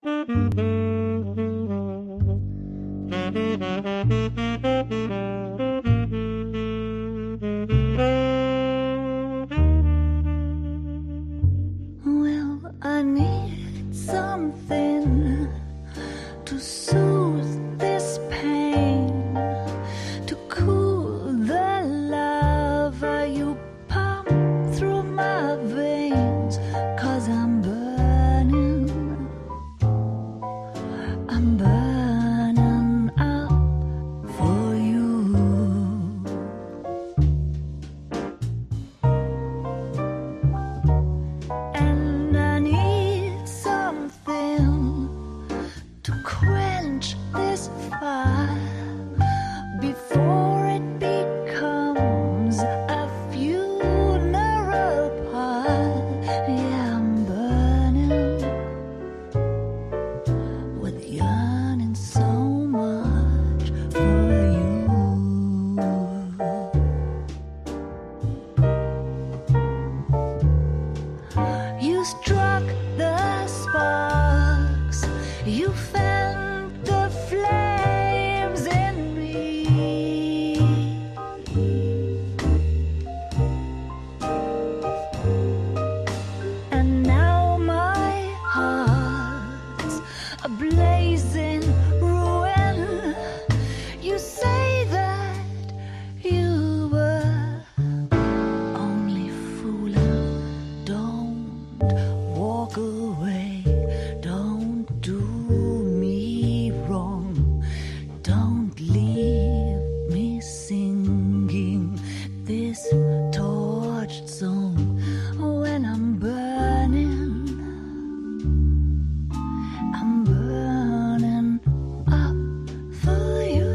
Well, I need something to soothe this pain, to cool the lava you pump through my veins, 'cause I'm burning up for you. And I need something to quench this fire before it becomes a funeral pyre. Yeah, I'm burning with yearning so much for you. You struck the sparks, you fanned the flames in me, and now my heart's a blazing ruin. You say that you were only fooling. Don't walk away. Don't do me wrong. Don't leave me singing this torched song when I'm burning up for you.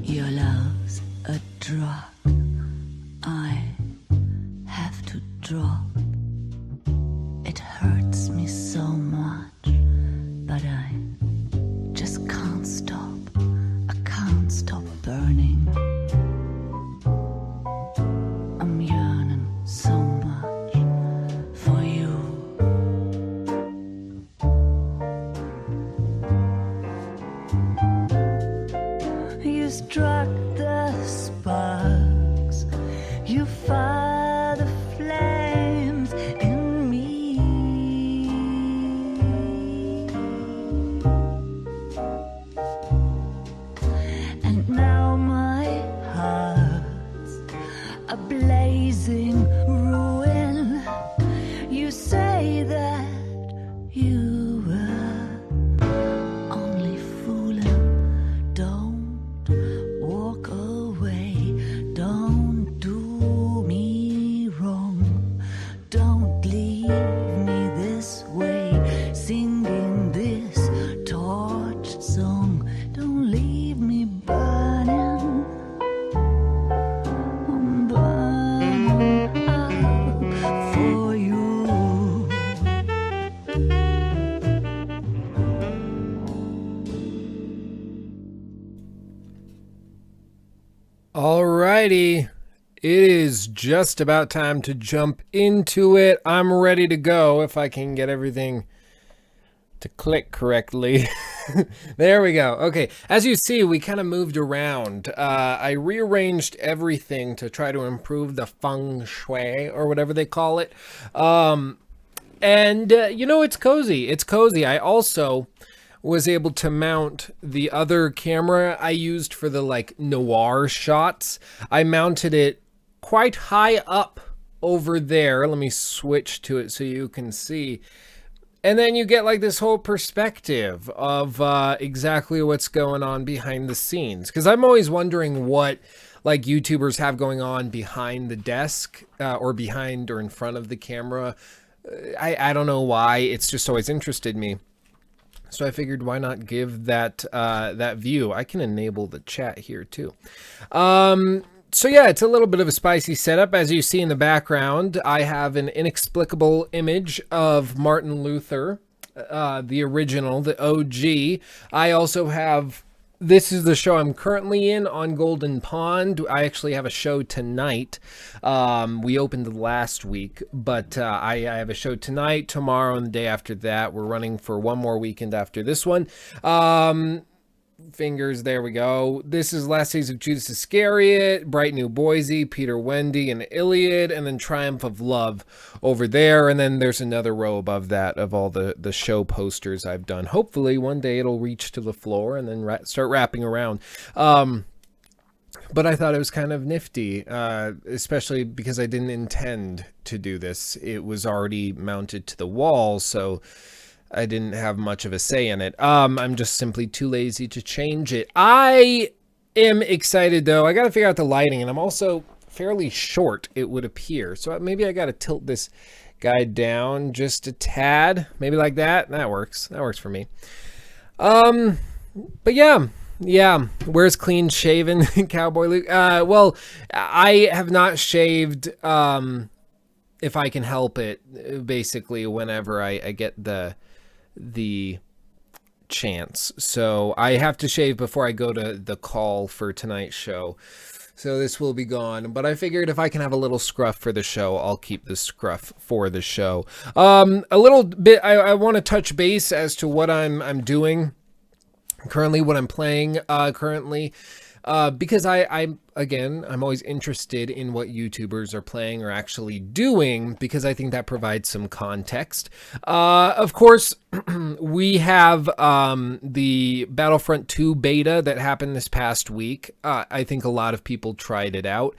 Your love's a drug I have to drop. It hurts me so much, but I just can't stop. I can't stop burning. I'm yearning so much for you. You struck the sparks, you fire the flames in me, and now my heart's a blazing ruin. You say that you were only fooling. Don't walk away. Don't do me wrong. Don't leave me this way, singing this torched song. Don't leave me burning. I'm burning up for you. Alrighty, it is just about time to jump into it. I'm ready to go if I can get everything to click correctly. There we go. Okay, as you see, we kind of moved around. I rearranged everything to try to improve the feng shui or whatever they call it. You know, it's cozy. It's cozy. I also was able to mount the other camera I used for the like noir shots. I mounted it quite high up over there. Let me switch to it so you can see. And then you get like this whole perspective of exactly what's going on behind the scenes. Because I'm always wondering what like YouTubers have going on behind the desk or behind or in front of the camera. I don't know why. It's just always interested me. So I figured, why not give that that view? I can enable the chat here too. So yeah, it's a little bit of a spicy setup. As you see in the background, I have an inexplicable image of Martin Luther, the original, the OG. I also have, this is the show I'm currently in on Golden Pond. I actually have a show tonight. We opened last week, but I have a show tonight, tomorrow, and the day after that. We're running for one more weekend after this one. Fingers, there we go. This is Last Days of Judas Iscariot, Bright New Boise, Peter Wendy, and Iliad, and then Triumph of Love over there. And then there's another row above that of all the show posters I've done. Hopefully one day it'll reach to the floor and then start wrapping around. But I thought it was kind of nifty, especially because I didn't intend to do this. It was already mounted to the wall, so I didn't have much of a say in it. I'm just simply too lazy to change it. I am excited, though. I got to figure out the lighting, and I'm also fairly short, it would appear. So maybe I got to tilt this guy down just a tad. Maybe like that. That works. That works for me. But yeah. Yeah, where's clean shaven Cowboy Luke? Well, I have not shaved if I can help it, basically, whenever I get the chance. So I have to shave before I go to the call for tonight's show. So this will be gone. But I figured if I can have a little scruff for the show, I'll keep the scruff for the show. A little bit, I want to touch base as to what I'm doing currently, what I'm playing currently, because I'm always interested in what YouTubers are playing or actually doing, because I think that provides some context. Of course, we have the Battlefront 2 beta that happened this past week. I think a lot of people tried it out.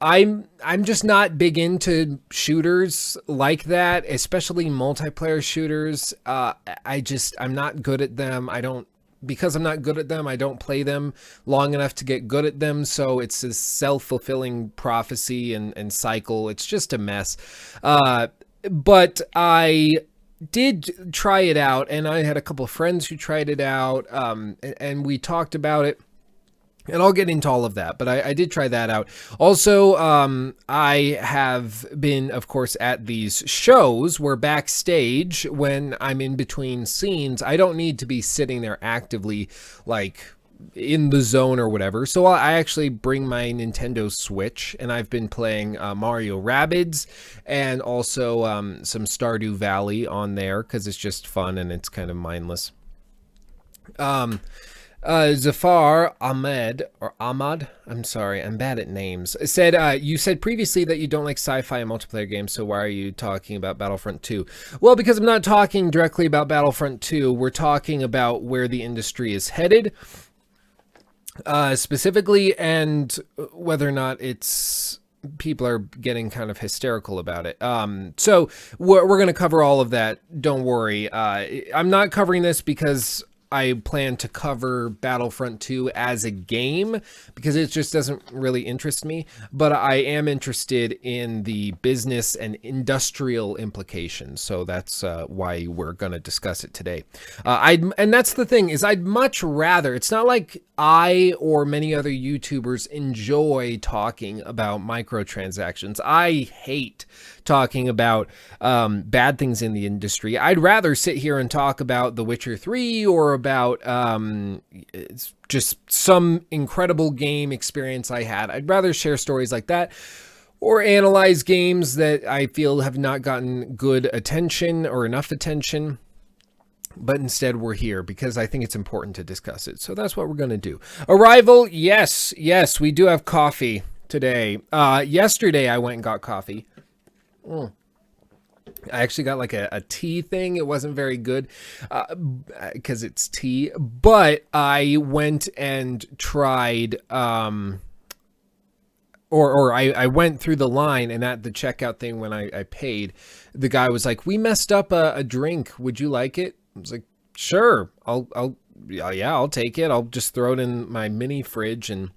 I'm just not big into shooters like that, especially multiplayer shooters. I'm not good at them. Because I'm not good at them, I don't play them long enough to get good at them, so it's this self-fulfilling prophecy and cycle. It's just a mess. But I did try it out, and I had a couple of friends who tried it out, and we talked about it. And I'll get into all of that, but I did try that out. Also, I have been, of course, at these shows where backstage, when I'm in between scenes, I don't need to be sitting there actively, like, in the zone or whatever. So I actually bring my Nintendo Switch, and I've been playing Mario Rabbids and also some Stardew Valley on there, because it's just fun and it's kind of mindless. Zafar Ahmad, I'm sorry, I'm bad at names, said, you said previously that you don't like sci-fi and multiplayer games, so why are you talking about Battlefront 2? Well, because I'm not talking directly about Battlefront 2, we're talking about where the industry is headed, specifically, and whether or not people are getting kind of hysterical about it. So we're going to cover all of that, don't worry. I'm not covering this because I plan to cover Battlefront 2 as a game, because it just doesn't really interest me, but I am interested in the business and industrial implications, so that's why we're going to discuss it today. And that's the thing, is I'd much rather, it's not like I or many other YouTubers enjoy talking about microtransactions. I hate talking about bad things in the industry. I'd rather sit here and talk about The Witcher 3 or about just some incredible game experience I had. I'd rather share stories like that, or analyze games that I feel have not gotten good attention or enough attention. But instead we're here because I think it's important to discuss it. So that's what we're going to do. Arrival, yes, we do have coffee today. Yesterday I went and got coffee. I actually got like a tea thing. It wasn't very good because it's tea. But I went and tried, I went through the line, and at the checkout thing when I paid, the guy was like, "We messed up a drink. Would you like it?" I was like, "Sure, I'll take it. I'll just throw it in my mini fridge and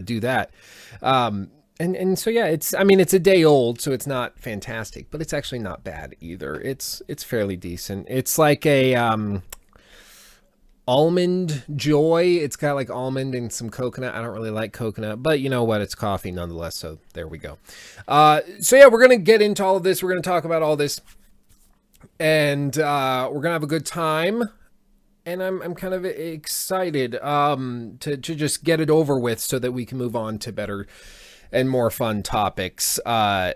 do that. And so yeah, it's a day old, so it's not fantastic, but it's actually not bad either. It's fairly decent. It's like a almond joy. It's got like almond and some coconut. I don't really like coconut, but you know what? It's coffee nonetheless. So there we go. So yeah, we're gonna get into all of this. We're gonna talk about all this, and we're gonna have a good time. And I'm kind of excited to just get it over with so that we can move on to better and more fun topics,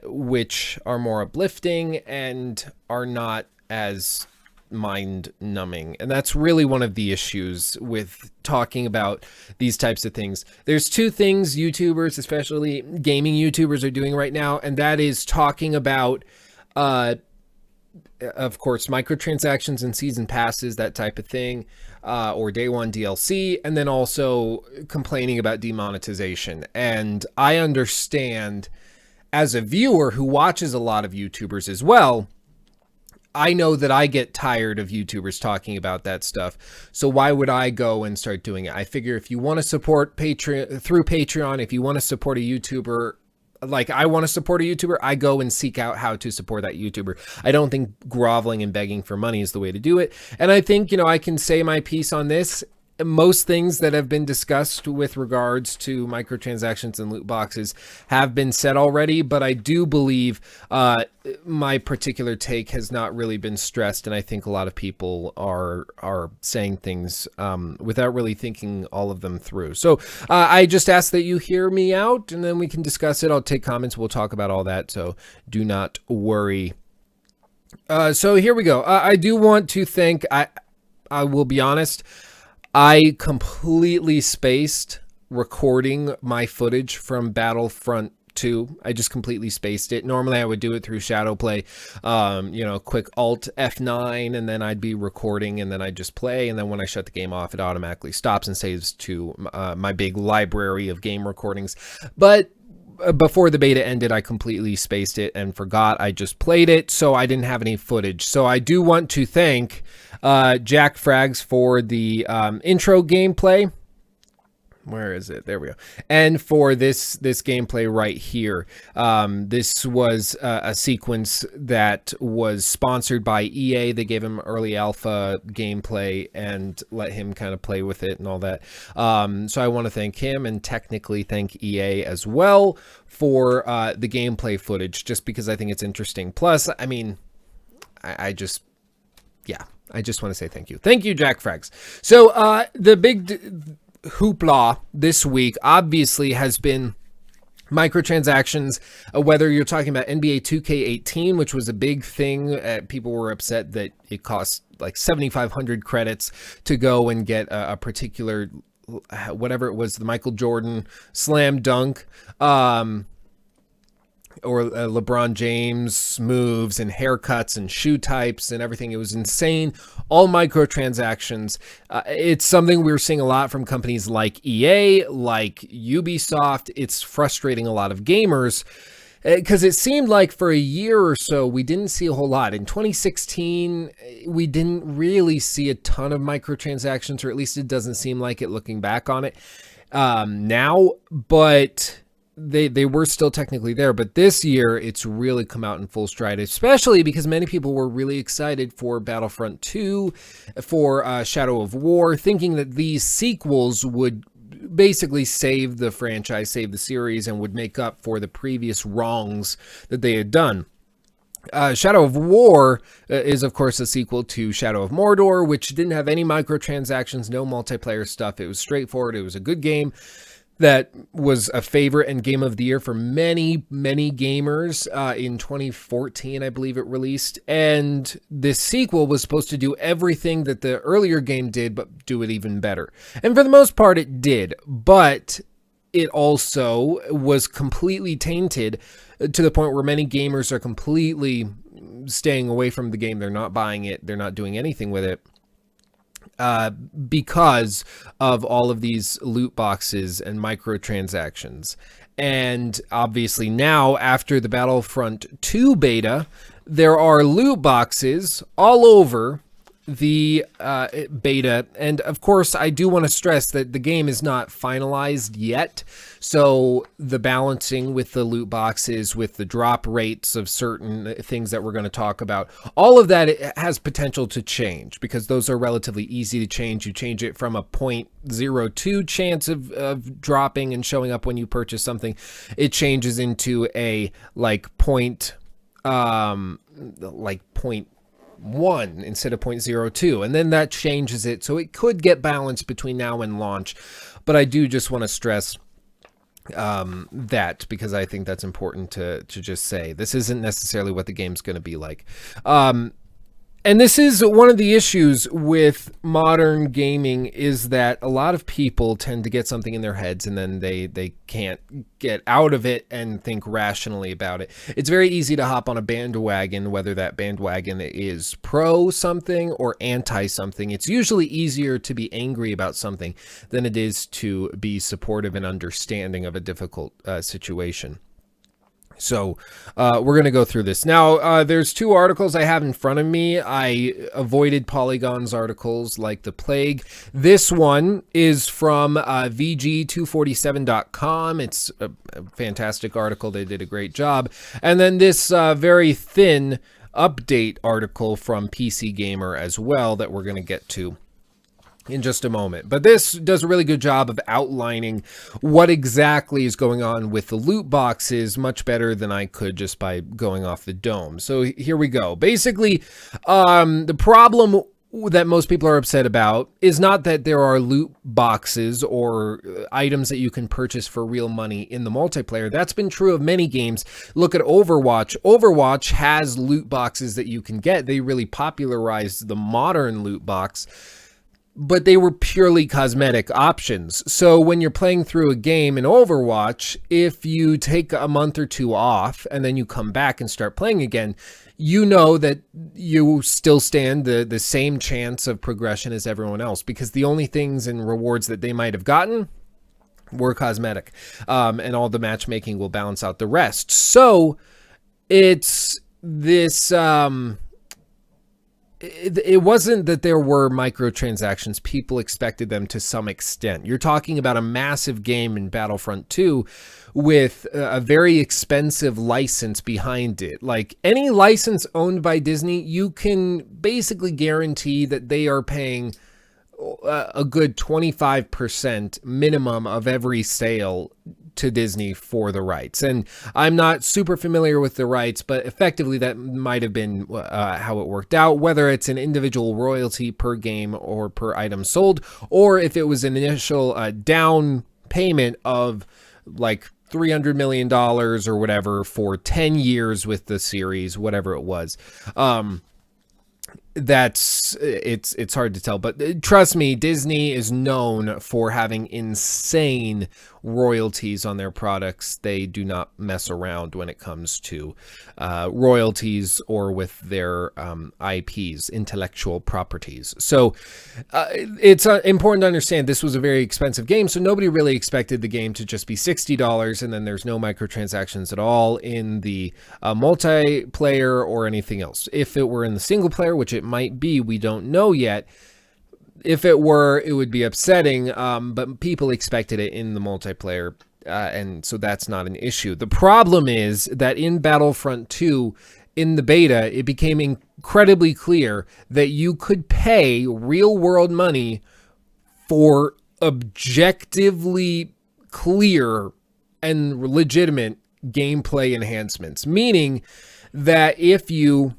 which are more uplifting and are not as mind numbing. And that's really one of the issues with talking about these types of things. There's two things YouTubers, especially gaming YouTubers, are doing right now, and that is talking about of course, microtransactions and season passes, that type of thing, or day one DLC, and then also complaining about demonetization. And I understand, as a viewer who watches a lot of YouTubers as well, I know that I get tired of YouTubers talking about that stuff. So why would I go and start doing it? I figure if you want to support Patreon through Patreon, if you want to support a YouTuber, like I want to support a YouTuber, I go and seek out how to support that YouTuber. I don't think groveling and begging for money is the way to do it. And I think, I can say my piece on this. Most things that have been discussed with regards to microtransactions and loot boxes have been said already, but I do believe my particular take has not really been stressed, and I think a lot of people are saying things without really thinking all of them through. So I just ask that you hear me out, and then we can discuss it. I'll take comments. We'll talk about all that, so do not worry. So here we go. I do want to thank, I will be honest, I completely spaced recording my footage from Battlefront 2. I just completely spaced it. Normally I would do it through Shadowplay, quick Alt F9, and then I'd be recording, and then I'd just play, and then when I shut the game off, it automatically stops and saves to my big library of game recordings. But before the beta ended, I completely spaced it and forgot. I just played it, so I didn't have any footage. So I do want to thank Jack Frags for the intro gameplay. Where is it? There we go. And for this gameplay right here. This was a sequence that was sponsored by EA. They gave him early alpha gameplay and let him kind of play with it and all that. So I want to thank him and technically thank EA as well for the gameplay footage, just because I think it's interesting. Plus, I mean, I just want to say thank you. Thank you, Jack Frags. So the big hoopla this week obviously has been microtransactions, whether you're talking about NBA 2K18, which was a big thing. People were upset that it cost like 7,500 credits to go and get a particular, whatever it was, the Michael Jordan slam dunk, or LeBron James moves and haircuts and shoe types and everything. It was insane. All microtransactions. It's something we're seeing a lot from companies like EA, like Ubisoft. It's frustrating a lot of gamers because it seemed like for a year or so, we didn't see a whole lot. In 2016, we didn't really see a ton of microtransactions, or at least it doesn't seem like it looking back on it now, but they were still technically there. But this year it's really come out in full stride, especially because many people were really excited for Battlefront 2, for Shadow of War, thinking that these sequels would basically save the franchise, save the series, and would make up for the previous wrongs that they had done. Shadow of War is, of course, a sequel to Shadow of Mordor, which didn't have any microtransactions, no multiplayer stuff. It was straightforward. It was a good game that was a favorite and game of the year for many, many gamers in 2014, I believe it released. And this sequel was supposed to do everything that the earlier game did, but do it even better. And for the most part, it did. But it also was completely tainted to the point where many gamers are completely staying away from the game. They're not buying it. They're not doing anything with it. Because of all of these loot boxes and microtransactions. And obviously now, after the Battlefront 2 beta, there are loot boxes all over the beta, and of course I do want to stress that the game is not finalized yet, so the balancing with the loot boxes, with the drop rates of certain things that we're going to talk about, all of that, it has potential to change, because those are relatively easy to change. You change it from a 0.02 chance of dropping and showing up when you purchase something, it changes into a like point 1 instead of 0.02, and then that changes it, so it could get balanced between now and launch. But I do just want to stress that, because I think that's important to just say this isn't necessarily what the game's going to be like. And this is one of the issues with modern gaming, is that a lot of people tend to get something in their heads and then they can't get out of it and think rationally about it. It's very easy to hop on a bandwagon, whether that bandwagon is pro something or anti something. It's usually easier to be angry about something than it is to be supportive and understanding of a difficult situation. So we're going to go through this. Now, there's two articles I have in front of me. I avoided Polygon's articles like the plague. This one is from VG247.com. It's a fantastic article. They did a great job. And then this very thin update article from PC Gamer as well that we're going to get to in just a moment. But this does a really good job of outlining what exactly is going on with the loot boxes, much better than I could just by going off the dome. So here we go. Basically, the problem that most people are upset about is not that there are loot boxes or items that you can purchase for real money in the multiplayer. That's been true of many games. Look at Overwatch. Overwatch has loot boxes that you can get. They really popularized the modern loot box, but they were purely cosmetic options. So when you're playing through a game in Overwatch, if you take a month or two off and then you come back and start playing again, you know that you still stand the same chance of progression as everyone else, because the only things and rewards that they might have gotten were cosmetic, and all the matchmaking will balance out the rest. So it's this... It wasn't that there were microtransactions. People expected them to some extent. You're talking about a massive game in Battlefront 2 with a very expensive license behind it. Like any license owned by Disney, you can basically guarantee that they are paying a good 25% minimum of every sale to Disney for the rights. And I'm not super familiar with the rights, but effectively that might have been how it worked out, whether it's an individual royalty per game or per item sold, or if it was an initial down payment of like $300 million or whatever for 10 years with the series, whatever it was. It's hard to tell, but trust me, Disney is known for having insane royalties on their products. They do not mess around when it comes to royalties or with their IPs, intellectual properties. So it's important to understand this was a very expensive game, so nobody really expected the game to just be $60 and then there's no microtransactions at all in the multiplayer or anything else. If it were in the single player, which it might be, we don't know yet. If it were, it would be upsetting, but people expected it in the multiplayer, and so that's not an issue. The problem is that in Battlefront 2, in the beta, it became incredibly clear that you could pay real-world money for objectively clear and legitimate gameplay enhancements, meaning that if you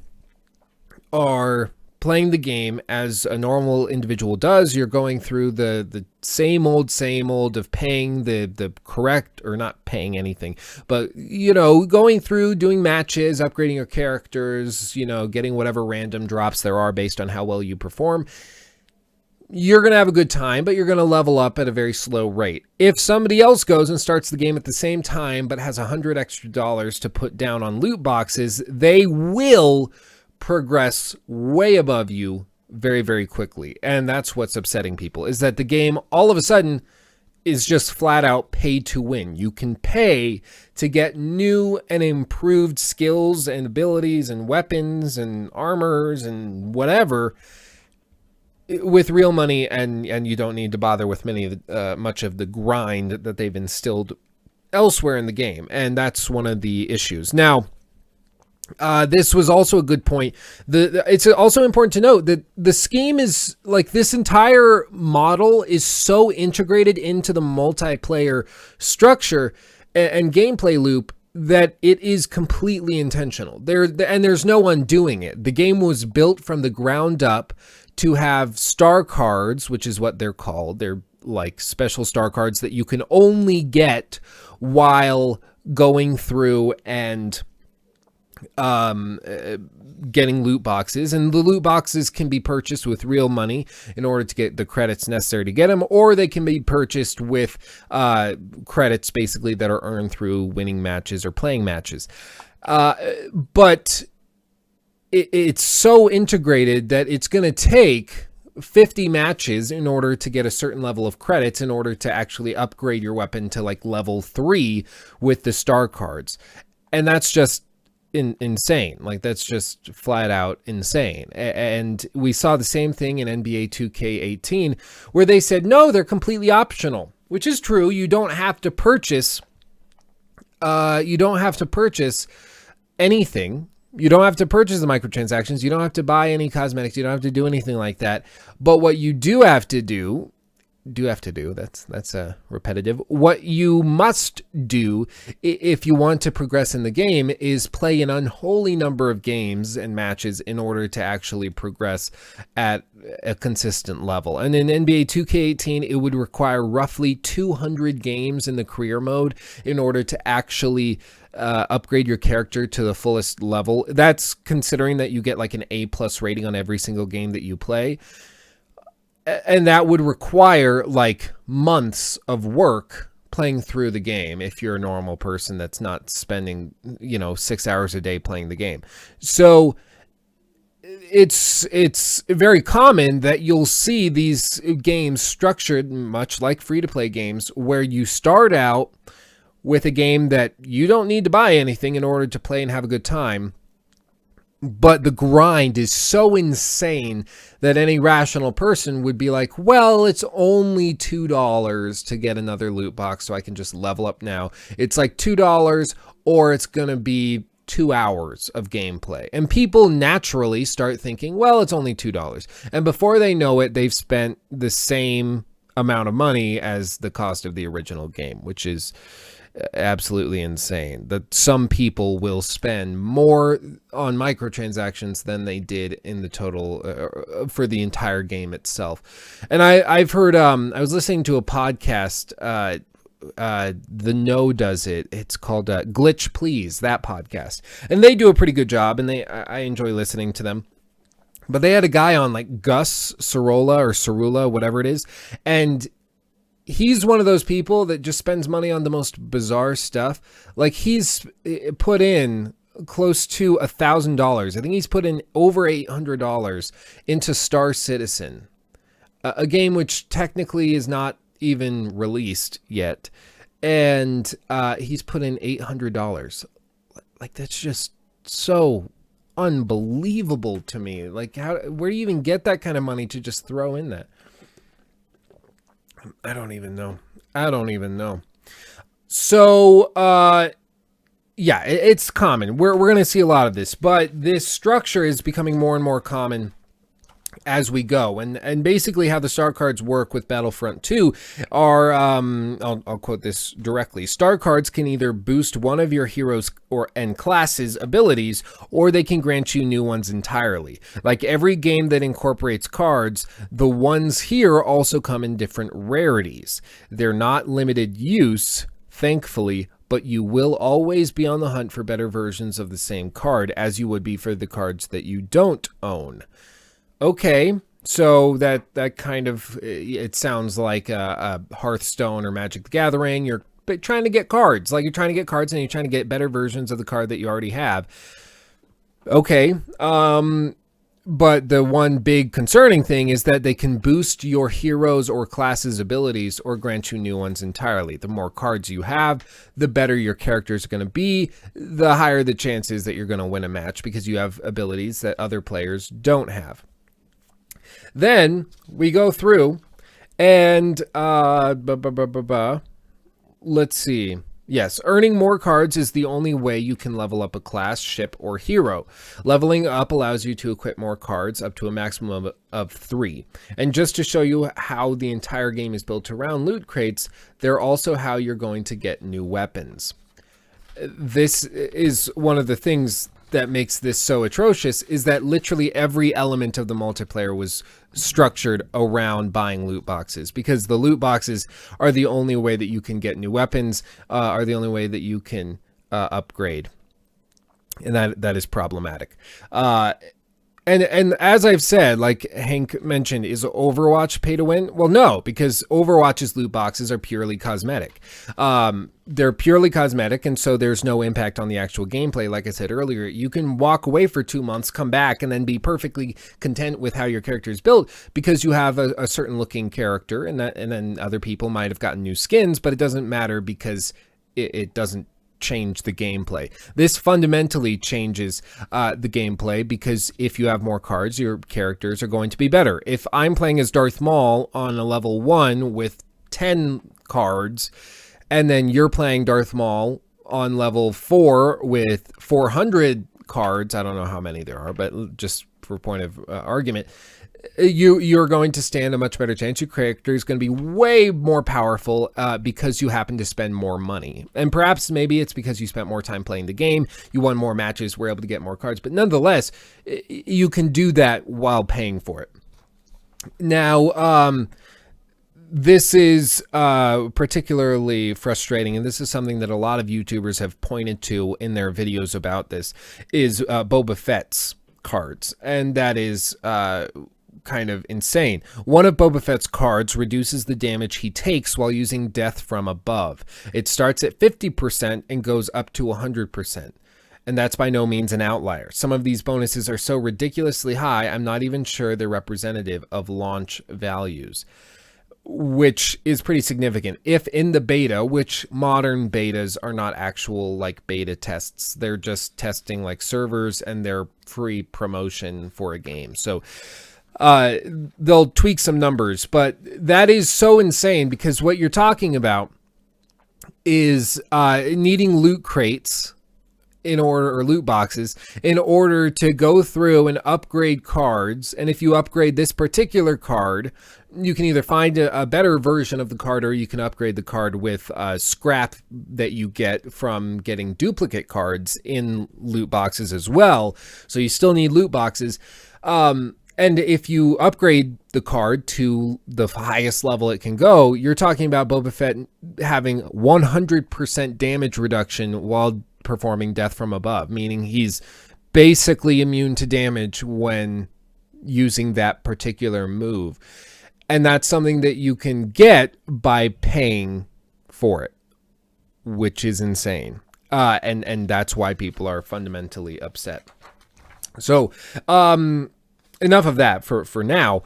are playing the game as a normal individual does, you're going through the same old of paying the correct, or not paying anything, but, you know, going through, doing matches, upgrading your characters, you know, getting whatever random drops there are based on how well you perform. You're going to have a good time, but you're going to level up at a very slow rate. If somebody else goes and starts the game at the same time, but has $100 extra to put down on loot boxes, they will progress way above you very, very quickly. And that's what's upsetting people, is that the game all of a sudden is just flat out pay to win. You can pay to get new and improved skills and abilities and weapons and armors and whatever, with real money, and you don't need to bother with much of the grind that they've instilled elsewhere in the game, and that's one of the issues. Now, this was also a good point. It's also important to note that the scheme is like, this entire model is so integrated into the multiplayer structure and gameplay loop that it is completely intentional. There's no undoing it. The game was built from the ground up to have star cards, which is what they're called. They're like special star cards that you can only get while going through and getting loot boxes, and the loot boxes can be purchased with real money in order to get the credits necessary to get them, or they can be purchased with credits basically that are earned through winning matches or playing matches. But it's so integrated that it's going to take 50 matches in order to get a certain level of credits in order to actually upgrade your weapon to like level 3 with the star cards. And that's just insane. Like, that's just flat out insane. And we saw the same thing in NBA 2K18 where they said, no, they're completely optional, which is true. You don't have to purchase anything. You don't have to purchase the microtransactions. You don't have to buy any cosmetics. You don't have to do anything like that. But what you do have to do, that's repetitive. What you must do if you want to progress in the game is play an unholy number of games and matches in order to actually progress at a consistent level. And in NBA 2K18, it would require roughly 200 games in the career mode in order to actually upgrade your character to the fullest level. That's considering that you get like an A+ rating on every single game that you play. And that would require like months of work playing through the game if you're a normal person that's not spending, 6 hours a day playing the game. So it's very common that you'll see these games structured much like free-to-play games, where you start out with a game that you don't need to buy anything in order to play and have a good time. But the grind is so insane that any rational person would be like, well, it's only $2 to get another loot box, so I can just level up now. It's like $2, or it's going to be 2 hours of gameplay. And people naturally start thinking, well, it's only $2. And before they know it, they've spent the same amount of money as the cost of the original game, which is absolutely insane. That some people will spend more on microtransactions than they did in the total for the entire game itself. And I've heard, I was listening to a podcast, The No does it. It's called Glitch Please, that podcast. And they do a pretty good job, and I enjoy listening to them. But they had a guy on, like Gus Cerula, whatever it is, and he's one of those people that just spends money on the most bizarre stuff. Like, he's put in close to $1,000. I think he's put in over $800 into Star Citizen, a game which technically is not even released yet. And he's put in $800. Like, that's just so unbelievable to me. Like, where do you even get that kind of money to just throw in that? I don't even know. So, yeah, it's common. We're going to see a lot of this, but this structure is becoming more and more common as we go. And basically how the star cards work with Battlefront 2 are, I'll quote this directly. Star cards can either boost one of your heroes and classes' abilities, or they can grant you new ones entirely. Like every game that incorporates cards, the ones here also come in different rarities. They're not limited use, thankfully, but you will always be on the hunt for better versions of the same card, as you would be for the cards that you don't own. Okay, so that kind of, it sounds like a Hearthstone or Magic the Gathering. You're trying to get cards. Like, you're trying to get cards and you're trying to get better versions of the card that you already have. Okay, but the one big concerning thing is that they can boost your heroes or classes' abilities or grant you new ones entirely. The more cards you have, the better your character is going to be, the higher the chances that you're going to win a match because you have abilities that other players don't have. Then we go through and let's see. Yes, earning more cards is the only way you can level up a class, ship, or hero. Leveling up allows you to equip more cards up to a maximum of 3. And just to show you how the entire game is built around loot crates, they're also how you're going to get new weapons. This is one of the things that makes this so atrocious, is that literally every element of the multiplayer was structured around buying loot boxes, because the loot boxes are the only way that you can get new weapons, are the only way that you can upgrade, and that is problematic. And as I've said, like Hank mentioned, is Overwatch pay to win? Well, no, because Overwatch's loot boxes are purely cosmetic. They're purely cosmetic, and so there's no impact on the actual gameplay. Like I said earlier, you can walk away for 2 months, come back, and then be perfectly content with how your character is built because you have a certain looking character, and then other people might have gotten new skins, but it doesn't matter because it doesn't change the gameplay. This fundamentally changes the gameplay, because if you have more cards, your characters are going to be better. If I'm playing as Darth Maul on a level 1 with 10 cards, and then you're playing Darth Maul on level 4 with 400 cards, I don't know how many there are, but just for point of argument, you're going to stand a much better chance. Your character is going to be way more powerful because you happen to spend more money. And perhaps maybe it's because you spent more time playing the game, you won more matches, were able to get more cards. But nonetheless, you can do that while paying for it. Now, this is particularly frustrating, and this is something that a lot of YouTubers have pointed to in their videos about this, is Boba Fett's cards. And that is kind of insane. One of Boba Fett's cards reduces the damage he takes while using Death from Above. It starts at 50% and goes up to 100%. And that's by no means an outlier. Some of these bonuses are so ridiculously high, I'm not even sure they're representative of launch values, which is pretty significant. If in the beta, which modern betas are not actual like beta tests, they're just testing like servers and they're free promotion for a game. So they'll tweak some numbers, but that is so insane, because what you're talking about is needing loot crates or loot boxes in order to go through and upgrade cards. And if you upgrade this particular card, you can either find a better version of the card, or you can upgrade the card with scrap that you get from getting duplicate cards in loot boxes as well. So you still need loot boxes. And if you upgrade the card to the highest level it can go, you're talking about Boba Fett having 100% damage reduction while performing Death from Above, meaning he's basically immune to damage when using that particular move. And that's something that you can get by paying for it, which is insane. And that's why people are fundamentally upset. So, enough of that for now.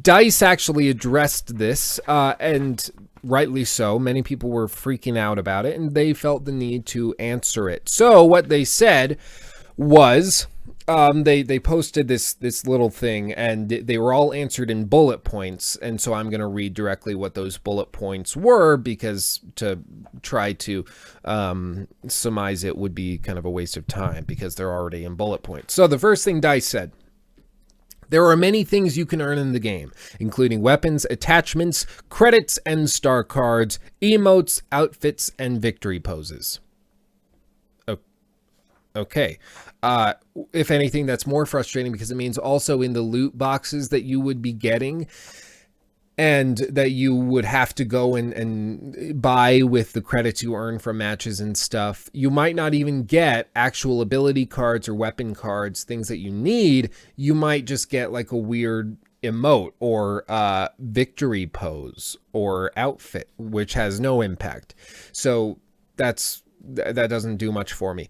DICE actually addressed this, and rightly so. Many people were freaking out about it, and they felt the need to answer it. So what they said was, they posted this little thing, and they were all answered in bullet points. And so I'm going to read directly what those bullet points were, because to try to surmise it would be kind of a waste of time, because they're already in bullet points. So the first thing DICE said: there are many things you can earn in the game, including weapons, attachments, credits and star cards, emotes, outfits, and victory poses. Okay. If anything, that's more frustrating, because it means also in the loot boxes that you would be getting and that you would have to go and buy with the credits you earn from matches and stuff, you might not even get actual ability cards or weapon cards, things that you need. You might just get like a weird emote or victory pose or outfit, which has no impact. So that doesn't do much for me.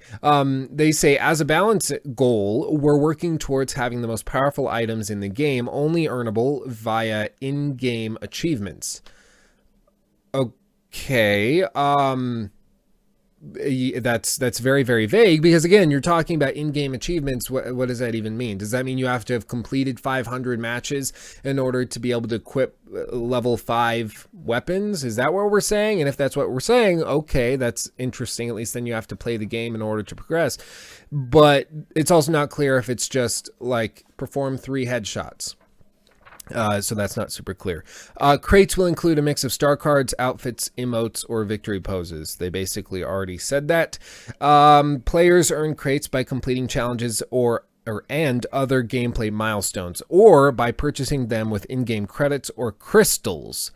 They say, as a balance goal, we're working towards having the most powerful items in the game only earnable via in-game achievements. Okay. that's very, very vague, because again, you're talking about in-game achievements. What does that even mean? Does that mean you have to have completed 500 matches in order to be able to equip level 5 weapons? Is that what we're saying? And if that's what we're saying, okay, that's interesting. At least then you have to play the game in order to progress. But it's also not clear if it's just like perform 3 headshots. So that's not super clear. Crates will include a mix of star cards, outfits, emotes, or victory poses. They basically already said that. Players earn crates by completing challenges and other gameplay milestones, or by purchasing them with in-game credits or crystals,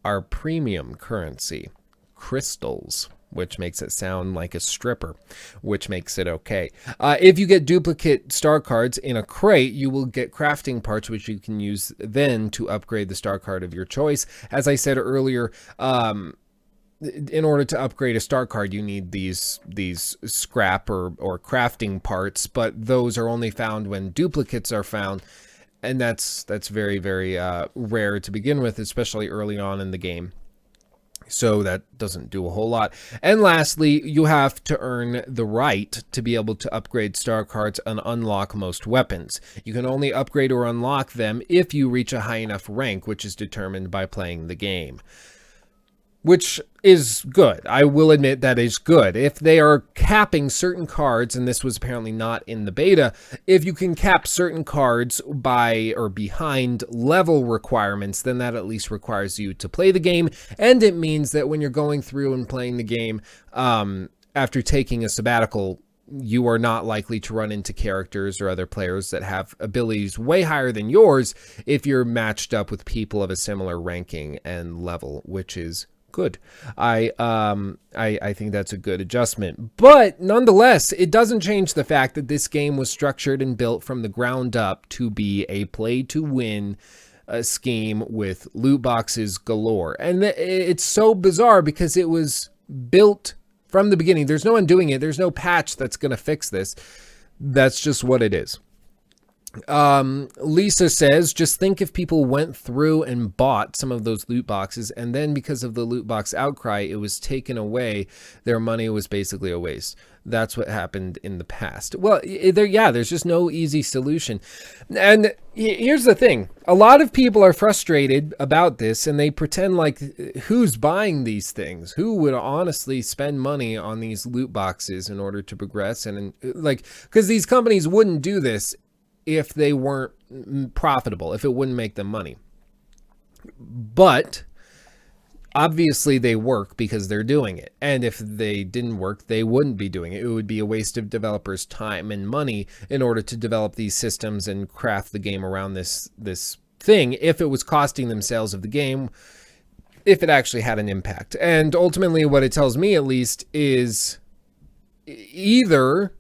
our premium currency. Crystals, which makes it sound like a stripper, which makes it okay. If you get duplicate star cards in a crate, you will get crafting parts, which you can use then to upgrade the star card of your choice. As I said earlier, in order to upgrade a star card, you need these scrap or crafting parts, but those are only found when duplicates are found. And that's very, very rare to begin with, especially early on in the game. So that doesn't do a whole lot. And lastly, you have to earn the right to be able to upgrade star cards and unlock most weapons. You can only upgrade or unlock them if you reach a high enough rank, which is determined by playing the game. Which is good. I will admit that is good. If they are capping certain cards, and this was apparently not in the beta, if you can cap certain cards by or behind level requirements, then that at least requires you to play the game. And it means that when you're going through and playing the game, after taking a sabbatical, you are not likely to run into characters or other players that have abilities way higher than yours if you're matched up with people of a similar ranking and level, which is good. I think that's a good adjustment, but nonetheless, it doesn't change the fact that this game was structured and built from the ground up to be a play-to-win scheme with loot boxes galore. And it's so bizarre because it was built from the beginning. There's no undoing it. There's no patch that's going to fix this. That's just what it is. Lisa says, just think if people went through and bought some of those loot boxes, and then because of the loot box outcry, it was taken away, their money was basically a waste. That's what happened in the past. Well, there's just no easy solution. And here's the thing. A lot of people are frustrated about this, and they pretend like, who's buying these things? Who would honestly spend money on these loot boxes in order to progress? And like, because these companies wouldn't do this if they weren't profitable, if it wouldn't make them money. But obviously they work because they're doing it. And if they didn't work, they wouldn't be doing it. It would be a waste of developers' time and money in order to develop these systems and craft the game around this thing if it was costing them sales of the game, if it actually had an impact. And ultimately what it tells me, at least, is either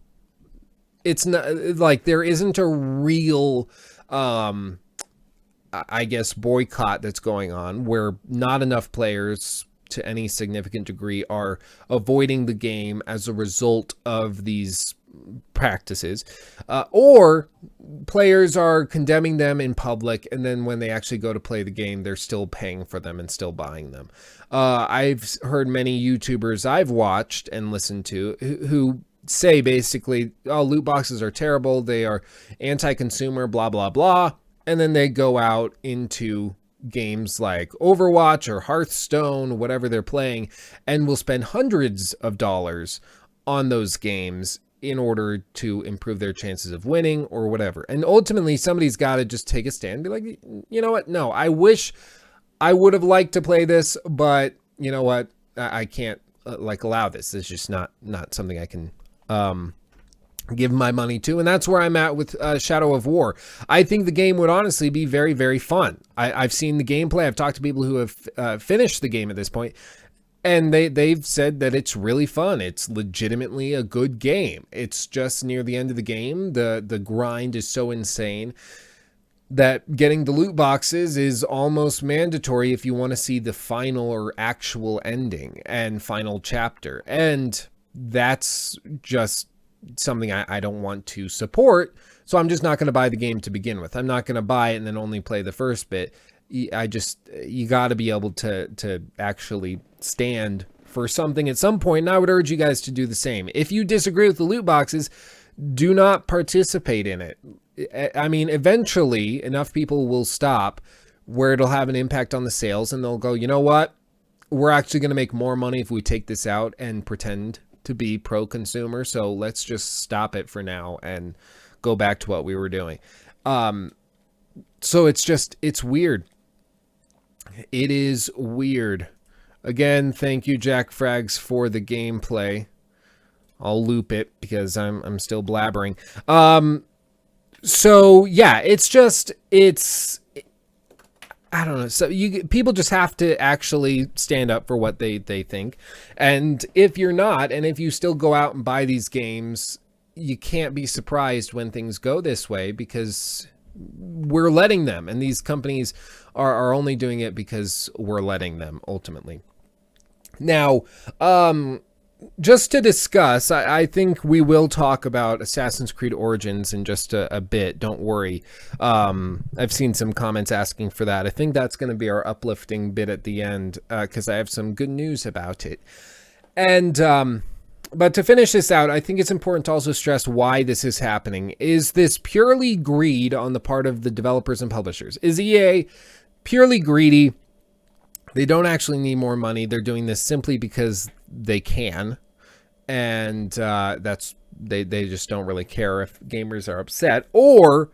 it's not like there isn't a real, I guess, boycott that's going on where not enough players to any significant degree are avoiding the game as a result of these practices, or players are condemning them in public, and then when they actually go to play the game, they're still paying for them and still buying them. I've heard many YouTubers I've watched and listened to who say basically, oh, loot boxes are terrible, they are anti-consumer, blah, blah, blah. And then they go out into games like Overwatch or Hearthstone, whatever they're playing, and will spend hundreds of dollars on those games in order to improve their chances of winning or whatever. And ultimately, somebody's got to just take a stand and be like, you know what? No, I wish I would have liked to play this, but you know what? I can't allow this. It's just not something I can give my money to. And that's where I'm at with Shadow of War. I think the game would honestly be very, very fun. I've seen the gameplay. I've talked to people who have finished the game at this point, and they've said that it's really fun. It's legitimately a good game. It's just near the end of the game, the grind is so insane that getting the loot boxes is almost mandatory if you want to see the final or actual ending and final chapter. And that's just something I don't want to support. So I'm just not going to buy the game to begin with. I'm not going to buy it and then only play the first bit. You got to be able to actually stand for something at some point, and I would urge you guys to do the same. If you disagree with the loot boxes, do not participate in it. I mean, eventually enough people will stop where it'll have an impact on the sales, and they'll go, you know what? We're actually going to make more money if we take this out and pretend to be pro-consumer. So let's just stop it for now and go back to what we were doing. So it's weird. It is weird. Again, thank you, Jack Frags, for the gameplay. I'll loop it because I'm still blabbering. So yeah, I don't know. So people just have to actually stand up for what they think. And if you're not, and if you still go out and buy these games, you can't be surprised when things go this way, because we're letting them, and these companies are only doing it because we're letting them ultimately. Now, just to discuss, I think we will talk about Assassin's Creed Origins in just a bit. Don't worry. I've seen some comments asking for that. I think that's going to be our uplifting bit at the end, because I have some good news about it. And but to finish this out, I think it's important to also stress why this is happening. Is this purely greed on the part of the developers and publishers? Is EA purely greedy? They don't actually need more money. They're doing this simply because they can. And they just don't really care if gamers are upset. Or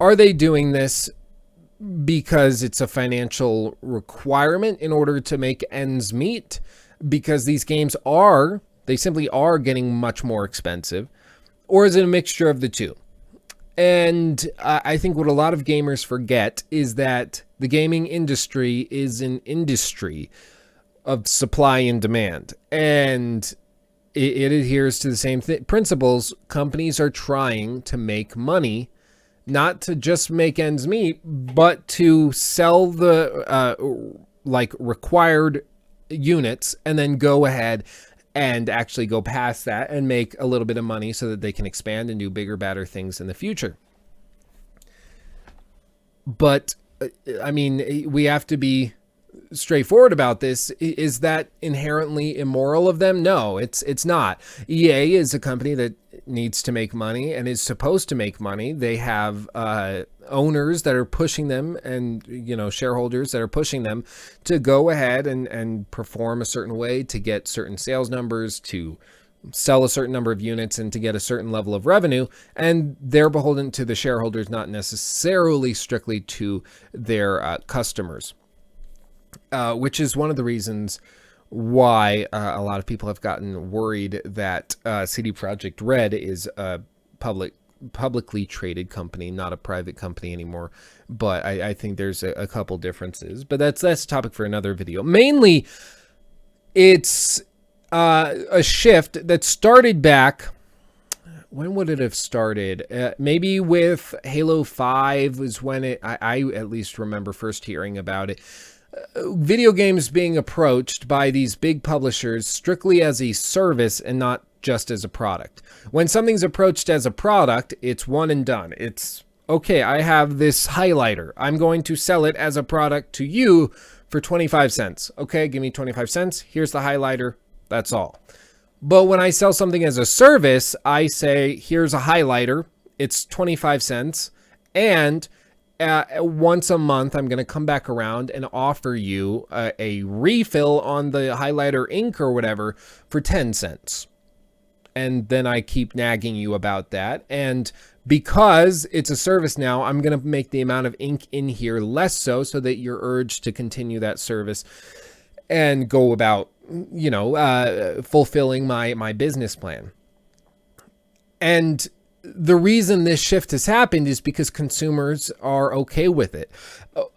are they doing this because it's a financial requirement in order to make ends meet? Because these games they simply are getting much more expensive. Or is it a mixture of the two? And I think what a lot of gamers forget is that the gaming industry is an industry of supply and demand. And it adheres to the same principles. Companies are trying to make money, not to just make ends meet, but to sell the required units and then go ahead and actually go past that and make a little bit of money so that they can expand and do bigger, badder things in the future. But, I mean, we have to be straightforward about this. Is that inherently immoral of them? No, it's not. EA is a company that needs to make money and is supposed to make money. They have owners that are pushing them, and shareholders that are pushing them to go ahead and perform a certain way to get certain sales numbers, to sell a certain number of units, and to get a certain level of revenue. And they're beholden to the shareholders, not necessarily strictly to their customers, which is one of the reasons why a lot of people have gotten worried that CD Projekt Red is a publicly traded company, not a private company anymore. But I think there's a couple differences, but that's a topic for another video. Mainly, it's a shift that started back. When would it have started? Maybe with Halo 5 was when I at least remember first hearing about it. Video games being approached by these big publishers strictly as a service and not just as a product. When something's approached as a product, it's one and done. It's, okay, I have this highlighter. I'm going to sell it as a product to you for 25 cents. Okay, give me 25 cents. Here's the highlighter. That's all. But when I sell something as a service, I say, here's a highlighter. It's 25 cents. And once a month, I'm going to come back around and offer you a refill on the highlighter ink or whatever for 10 cents. And then I keep nagging you about that. And because it's a service now, I'm going to make the amount of ink in here less so that you're urged to continue that service and go about, fulfilling my business plan. And the reason this shift has happened is because consumers are okay with it.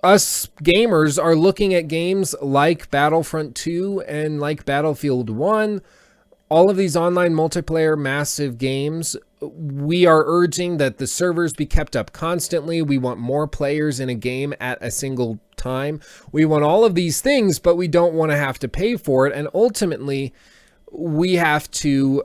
Us gamers are looking at games like Battlefront 2 and like Battlefield 1, all of these online multiplayer massive games. We are urging that the servers be kept up constantly. We want more players in a game at a single time. We want all of these things, but we don't want to have to pay for it. And ultimately, we have to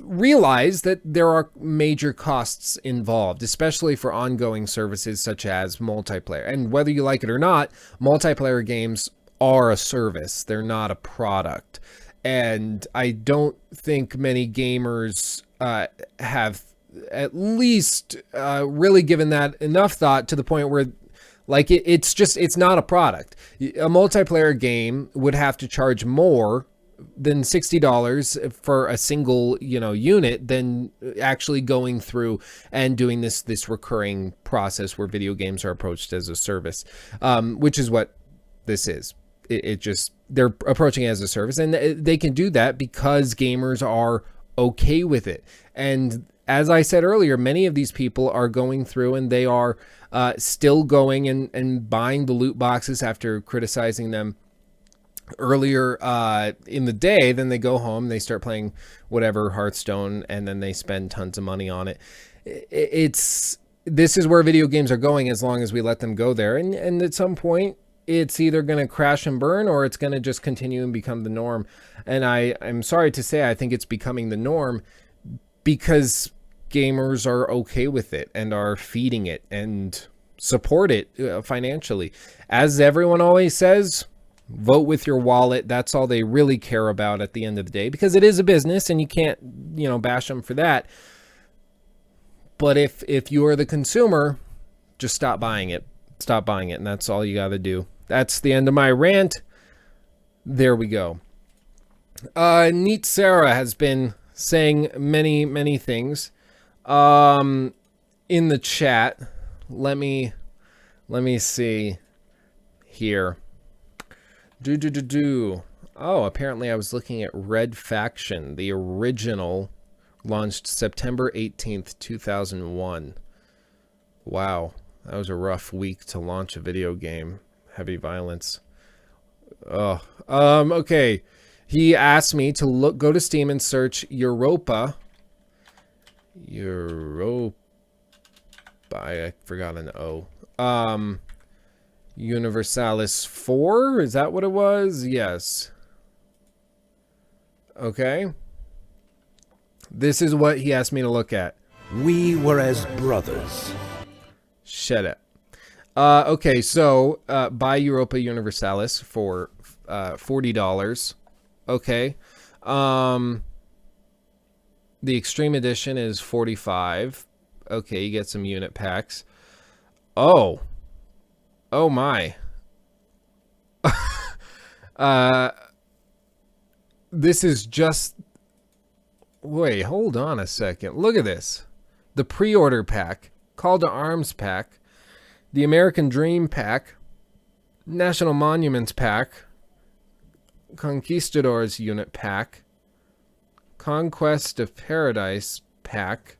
realize that there are major costs involved, especially for ongoing services such as multiplayer. And whether you like it or not, multiplayer games are a service. They're not a product. And I don't think many gamers have at least really given that enough thought to the point where like it's not a product. A multiplayer game would have to charge more than $60 for a single, unit than actually going through and doing this recurring process where video games are approached as a service, which is what this is. It just, they're approaching it as a service, and they can do that because gamers are okay with it. And as I said earlier, many of these people are going through and they are still going and buying the loot boxes after criticizing them earlier in the day. Then they go home, they start playing whatever Hearthstone, and then they spend tons of money on it. This is where video games are going as long as we let them go there. And at some point, it's either going to crash and burn, or it's going to just continue and become the norm. And I'm sorry to say, I think it's becoming the norm because gamers are okay with it and are feeding it and support it financially. As everyone always says, vote with your wallet. That's all they really care about at the end of the day, because it is a business and you can't, bash them for that. But if you are the consumer, just stop buying it. Stop buying it. And that's all you got to do. That's the end of my rant. There we go. Neat Sarah has been saying many things in the chat. Let me see here. Oh, apparently I was looking at Red Faction. The original launched September 18th, 2001. Wow, that was a rough week to launch a video game. Heavy violence. Oh, okay. He asked me to go to Steam and search Europa. I forgot an O. Universalis 4? Is that what it was? Yes. Okay. This is what he asked me to look at. We were as brothers. Shut up. Okay, so buy Europa Universalis for $40. Okay. The Extreme Edition is $45. Okay, you get some unit packs. Oh my. This is just... Wait, hold on a second. Look at this. The pre-order pack, Call to Arms pack, the American Dream pack, National Monuments pack, Conquistadors unit pack, Conquest of Paradise pack,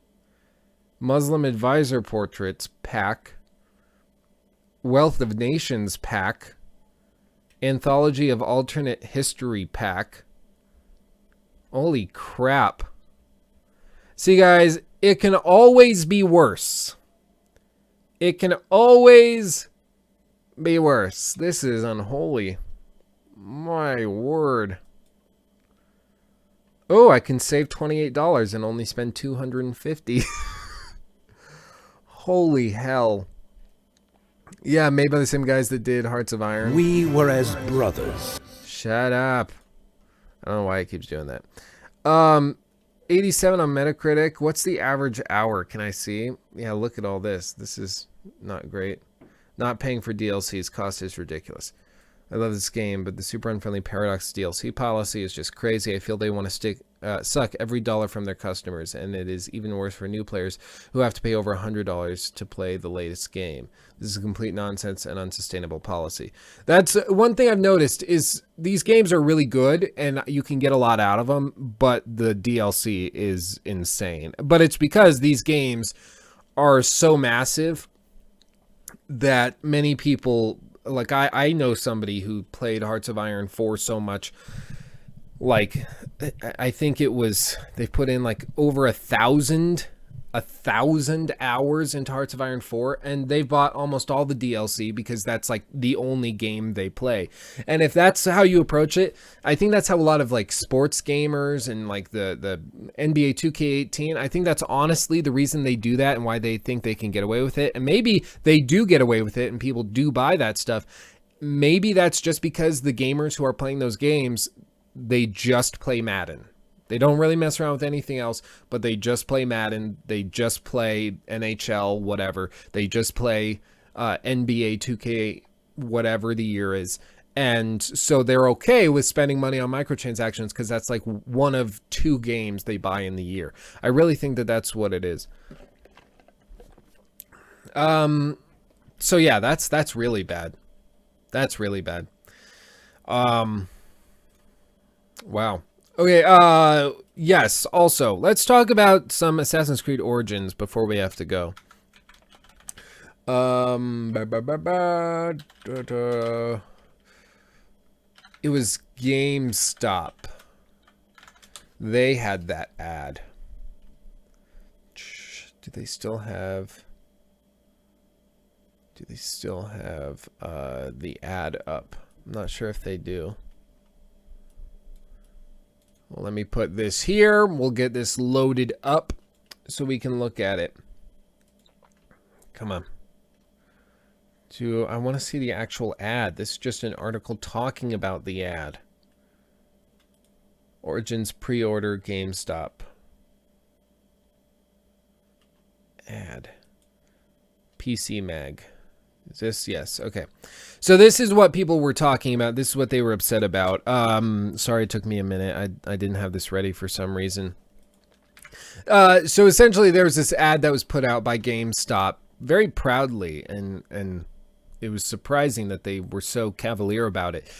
Muslim Advisor Portraits pack, Wealth of Nations pack, Anthology of Alternate History pack. Holy crap. See, guys, it can always be worse. It can always be worse. This is unholy. My word. Oh, I can save $28 and only spend $250. Holy hell. Yeah, made by the same guys that did Hearts of Iron. We were as brothers. Shut up. I don't know why it keeps doing that. 87 on Metacritic. What's the average hour? Can I see? Yeah, look at all this. This is not great. Not paying for DLCs. Cost is ridiculous. I love this game, but the super unfriendly Paradox DLC policy is just crazy. I feel they want to suck every dollar from their customers, and it is even worse for new players who have to pay over $100 to play the latest game. This is a complete nonsense and unsustainable policy. That's one thing I've noticed is these games are really good, and you can get a lot out of them, but the DLC is insane. But it's because these games are so massive that many people... Like, I know somebody who played Hearts of Iron 4 so much, like, I think it was, they put in, like, over 1,000 hours into Hearts of Iron 4, and they've bought almost all the DLC because that's, like, the only game they play. And if that's how you approach it, I think that's how a lot of, like, sports gamers and, like, the NBA 2K18, I think that's honestly the reason they do that and why they think they can get away with it. And maybe they do get away with it and people do buy that stuff. maybe that's just because the gamers who are playing those games, they just play Madden. They don't really mess around with anything else, but they just play Madden. They just play NHL, whatever. They just play NBA 2K, whatever the year is. And so they're okay with spending money on microtransactions because that's like one of 2 games they buy in the year. I really think that that's what it is. So yeah, that's really bad. That's really bad. Wow. Okay, yes, also, let's talk about some Assassin's Creed Origins before we have to go. It was GameStop. They had that ad. Do they still have the ad up? I'm not sure if they do. Well, let me put this here. We'll get this loaded up so we can look at it. Come on. I want to see the actual ad. This is just an article talking about the ad. Origins pre-order GameStop. Ad. PC Mag. Is this? Yes. Okay. So this is what people were talking about. This is what they were upset about. Sorry it took me a minute. I didn't have this ready for some reason. So essentially there was this ad that was put out by GameStop very proudly, and it was surprising that they were so cavalier about it.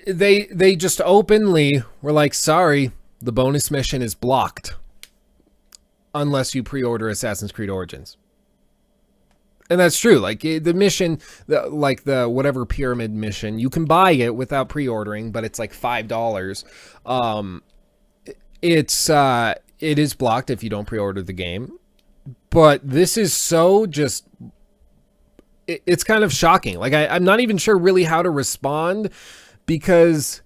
They just openly were like, sorry, the bonus mission is blocked unless you pre-order Assassin's Creed Origins. And that's true. Like the mission, like the whatever pyramid mission, you can buy it without pre-ordering, but it's like $5. It is blocked if you don't pre-order the game. But this is so just, it's kind of shocking. Like I'm not even sure really how to respond, because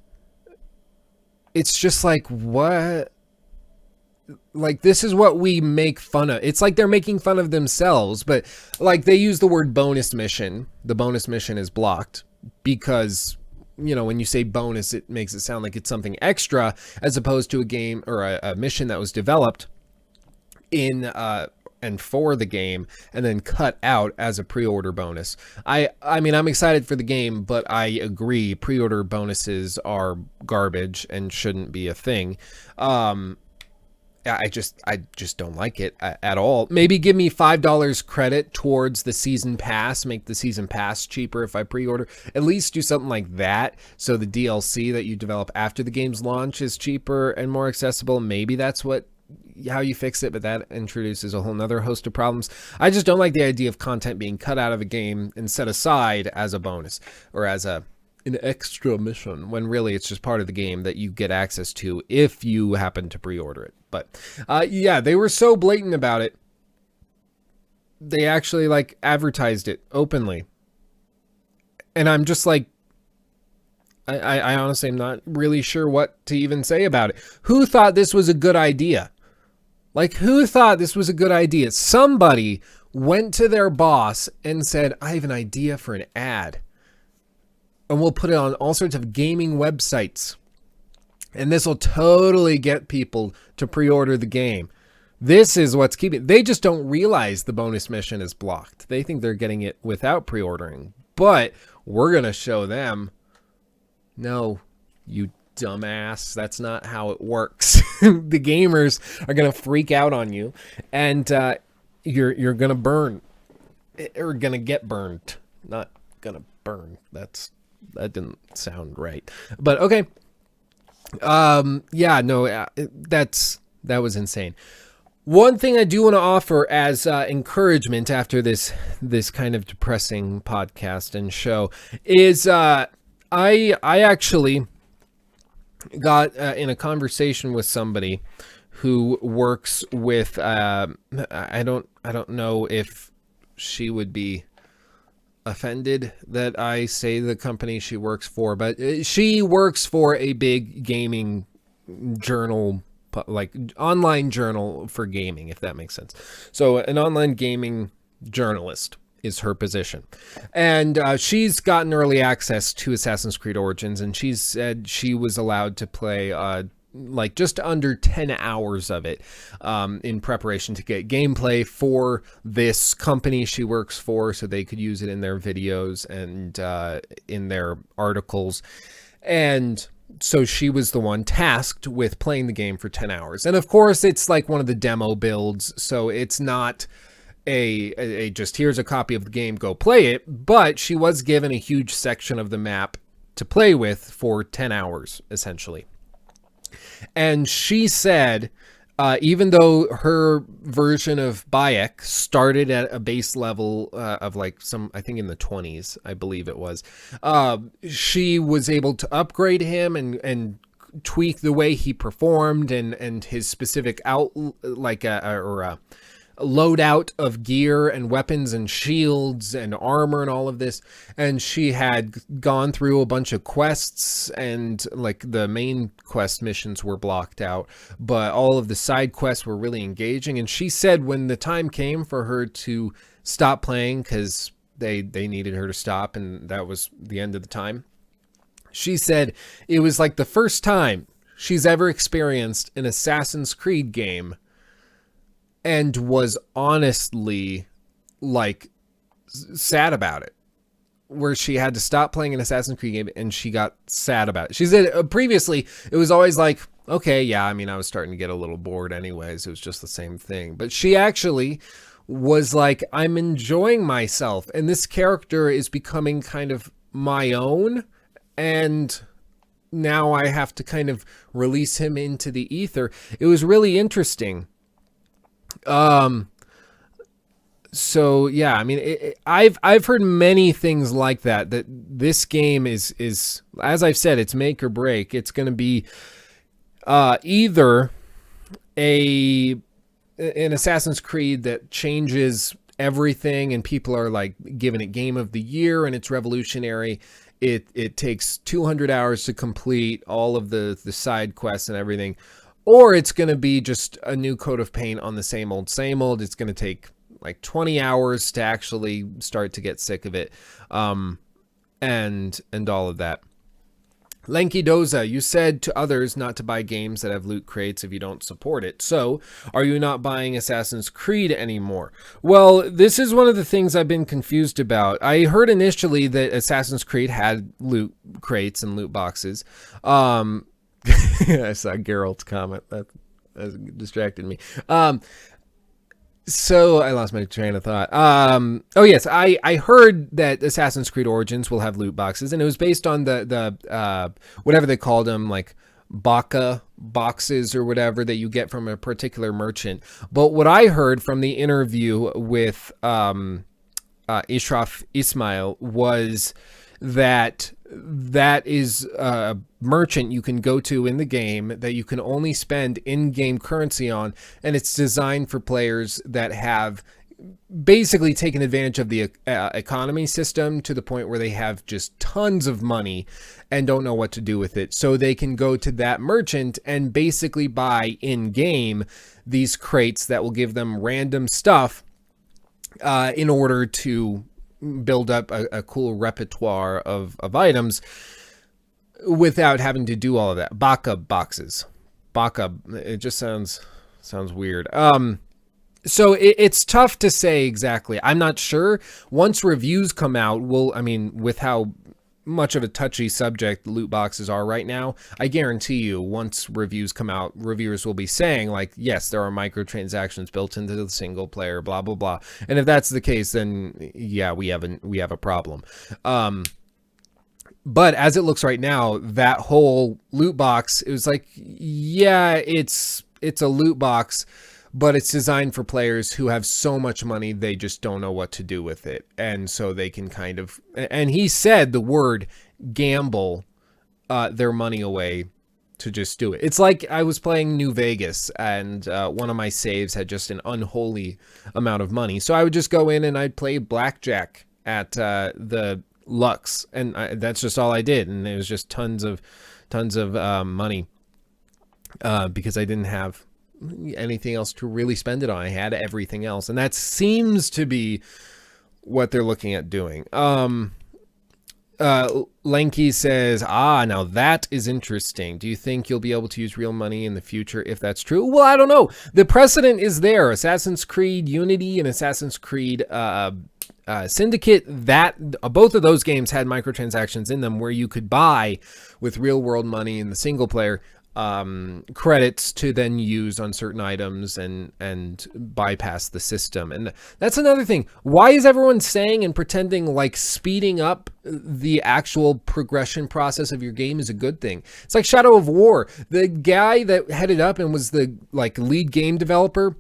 it's just like, what? Like, this is what we make fun of. It's like they're making fun of themselves, but like they use the word bonus mission. The bonus mission is blocked because, you know, when you say bonus, it makes it sound like it's something extra, as opposed to a game or a mission that was developed in and for the game and then cut out as a pre-order bonus. I mean, I'm excited for the game, but I agree pre-order bonuses are garbage and shouldn't be a thing. I just don't like it at all. Maybe give me $5 credit towards the season pass, make the season pass cheaper if I pre-order. At least do something like that, so the DLC that you develop after the game's launch is cheaper and more accessible. Maybe that's how you fix it, but that introduces a whole nother host of problems. I just don't like the idea of content being cut out of a game and set aside as a bonus or as an extra mission, when really it's just part of the game that you get access to if you happen to pre-order it. But yeah, they were so blatant about it. They actually like advertised it openly. And I'm just like, I honestly am not really sure what to even say about it. Who thought this was a good idea? Like, who thought this was a good idea? Somebody went to their boss and said, I have an idea for an ad. And we'll put it on all sorts of gaming websites. And this will totally get people to pre-order the game. This is what's keeping... They just don't realize the bonus mission is blocked. They think they're getting it without pre-ordering. But we're going to show them, no, you dumbass, that's not how it works. The gamers are going to freak out on you. And you're going to burn. Or going to get burned. Not going to burn. That didn't sound right. But okay. Yeah, no, that was insane. One thing I do want to offer as encouragement after this kind of depressing podcast and show is I actually got in a conversation with somebody who works with I don't know if she would be offended that I say the company she works for, but she works for a big gaming journal, like online journal for gaming, if that makes sense. So an online gaming journalist is her position. And she's gotten early access to Assassin's Creed Origins, and she said she was allowed to play like just under 10 hours of it in preparation to get gameplay for this company she works for, so they could use it in their videos and in their articles. And so she was the one tasked with playing the game for 10 hours. And of course, it's like one of the demo builds, so it's not a just here's a copy of the game, go play it. But she was given a huge section of the map to play with for 10 hours, essentially. And she said, even though her version of Bayek started at a base level of like I think in the 20s, I believe it was, she was able to upgrade him and tweak the way he performed and his specific loadout of gear and weapons and shields and armor and all of this. And she had gone through a bunch of quests, and like the main quest missions were blocked out, but all of the side quests were really engaging. And she said when the time came for her to stop playing, because they needed her to stop, and that was the end of the time, she said it was like the first time she's ever experienced an Assassin's Creed game and was honestly like sad about it, where she had to stop playing an Assassin's Creed game and she got sad about it. She said previously it was always like, okay, yeah, I mean, I was starting to get a little bored anyways. It was just the same thing. But she actually was like, I'm enjoying myself, and this character is becoming kind of my own, and now I have to kind of release him into the ether. It was really interesting. So yeah, I mean, I've heard many things like that this game is, as I've said, it's make or break. It's going to be, either an Assassin's Creed that changes everything and people are like giving it game of the year and it's revolutionary. It takes 200 hours to complete all of the side quests and everything. Or it's going to be just a new coat of paint on the same old, same old. It's going to take like 20 hours to actually start to get sick of it. And all of that. Lenky Doza, you said to others not to buy games that have loot crates if you don't support it. So, are you not buying Assassin's Creed anymore? Well, this is one of the things I've been confused about. I heard initially that Assassin's Creed had loot crates and loot boxes. I saw Geralt's comment. That distracted me. So I lost my train of thought. Oh yes, I heard that Assassin's Creed Origins will have loot boxes, and it was based on the whatever they called them, like Baka boxes or whatever that you get from a particular merchant. But what I heard from the interview with Ishraf Ismail was that is a merchant you can go to in the game that you can only spend in-game currency on, and it's designed for players that have basically taken advantage of the economy system to the point where they have just tons of money and don't know what to do with it. So they can go to that merchant and basically buy in-game these crates that will give them random stuff in order to build up a cool repertoire of items without having to do all of that. Baka boxes. Baka, it just sounds weird. So it's tough to say exactly. I'm not sure. Once reviews come out, with how much of a touchy subject loot boxes are right now, I guarantee you once reviews come out, reviewers will be saying like, yes, there are microtransactions built into the single player, blah, blah, blah. And if that's the case, then yeah, we have a problem. But as it looks right now, that whole loot box, it was like, yeah, it's a loot box, but it's designed for players who have so much money they just don't know what to do with it. And so they can kind of, and he said the word gamble their money away to just do it. It's like I was playing New Vegas and one of my saves had just an unholy amount of money. So I would just go in and I'd play blackjack at the Lux, and that's just all I did. And it was just tons of money because I didn't have anything else to really spend it on. I had everything else, and that seems to be what they're looking at doing. Lanky says, now that is interesting. Do you think you'll be able to use real money in the future if that's true? Well, I don't know. The precedent is there. Assassin's Creed Unity and Assassin's Creed Syndicate, that both of those games had microtransactions in them where you could buy with real world money in the single player credits to then use on certain items and bypass the system. And that's another thing. Why is everyone saying and pretending like speeding up the actual progression process of your game is a good thing? It's like Shadow of War. The guy that headed up and was the like lead game developer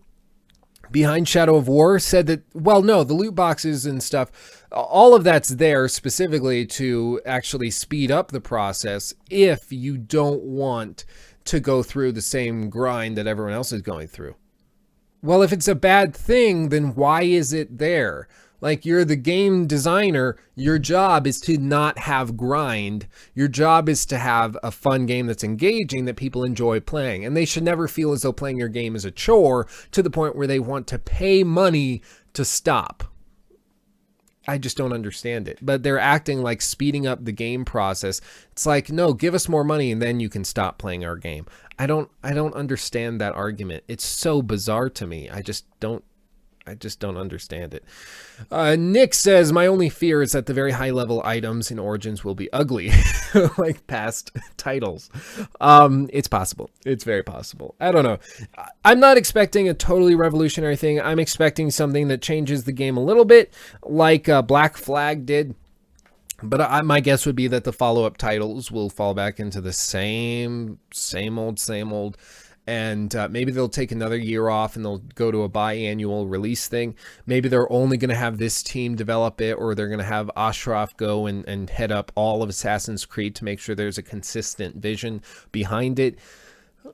behind Shadow of War said that, well, no, the loot boxes and stuff, all of that's there specifically to actually speed up the process if you don't want to go through the same grind that everyone else is going through. Well, if it's a bad thing, then why is it there? Like, you're the game designer, your job is to not have grind. Your job is to have a fun game that's engaging, that people enjoy playing. And they should never feel as though playing your game is a chore to the point where they want to pay money to stop. I just don't understand it. But they're acting like speeding up the game process. It's like, no, give us more money and then you can stop playing our game. I don't understand that argument. It's so bizarre to me. I just don't understand it. Nick says, my only fear is that the very high level items in Origins will be ugly, like past titles. It's possible. It's very possible. I don't know. I'm not expecting a totally revolutionary thing. I'm expecting something that changes the game a little bit, like Black Flag did. But my guess would be that the follow-up titles will fall back into the same old. And maybe they'll take another year off and they'll go to a biannual release thing. Maybe they're only going to have this team develop it, or they're going to have Ashraf go and head up all of Assassin's Creed to make sure there's a consistent vision behind it.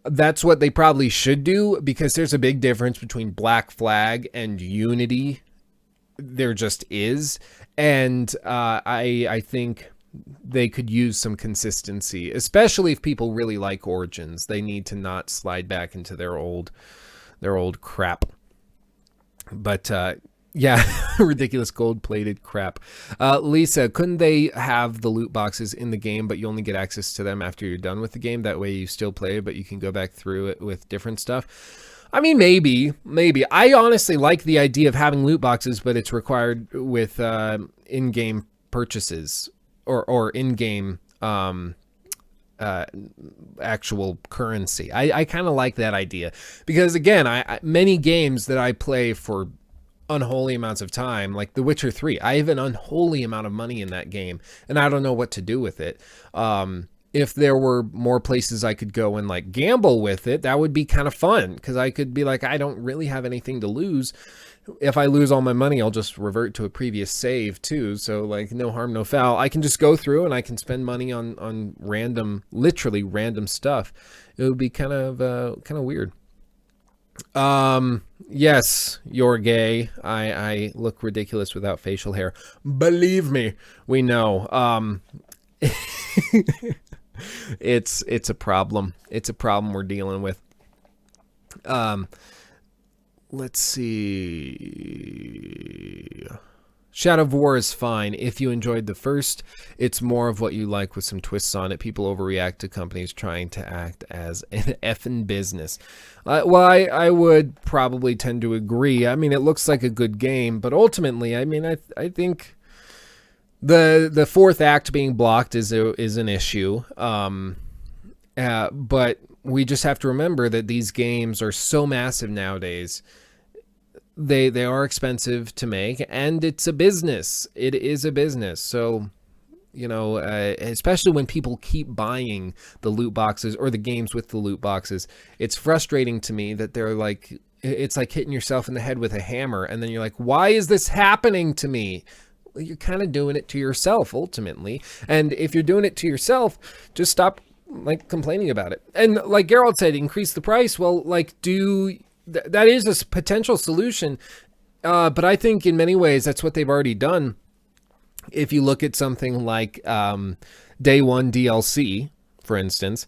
That's what they probably should do, because there's a big difference between Black Flag and Unity. There just is. And I think they could use some consistency, especially if people really like Origins. They need to not slide back into their old crap. But yeah, ridiculous gold-plated crap. Lisa, couldn't they have the loot boxes in the game, but you only get access to them after you're done with the game? That way you still play, but you can go back through it with different stuff. I mean, maybe. I honestly like the idea of having loot boxes, but it's required with in-game purchases. Or in-game actual currency. I kind of like that idea, because again, many games that I play for unholy amounts of time, like The Witcher 3, I have an unholy amount of money in that game, and I don't know what to do with it. If there were more places I could go and like gamble with it, that would be kind of fun, because I could be like, I don't really have anything to lose. If I lose all my money, I'll just revert to a previous save too. So like, no harm, no foul. I can just go through and I can spend money on literally random stuff. It would be kind of weird. Yes, you're gay. I look ridiculous without facial hair. Believe me, we know. It's a problem. It's a problem we're dealing with. Let's see. Shadow of War is fine. If you enjoyed the first, it's more of what you like with some twists on it. People overreact to companies trying to act as an effing business. Well, I would probably tend to agree. I mean, it looks like a good game, but ultimately, I mean, I think the fourth act being blocked is an issue. But we just have to remember that these games are so massive nowadays. They are expensive to make, and it's a business. It is a business. So, you know, especially when people keep buying the loot boxes or the games with the loot boxes, it's frustrating to me that they're like, it's like hitting yourself in the head with a hammer, and then you're like, why is this happening to me? Well, you're kind of doing it to yourself ultimately. And if you're doing it to yourself, just stop like complaining about it. And like Geralt said, increase the price. Well, like that is a potential solution. But I think in many ways that's what they've already done. If you look at something like Day One DLC, for instance,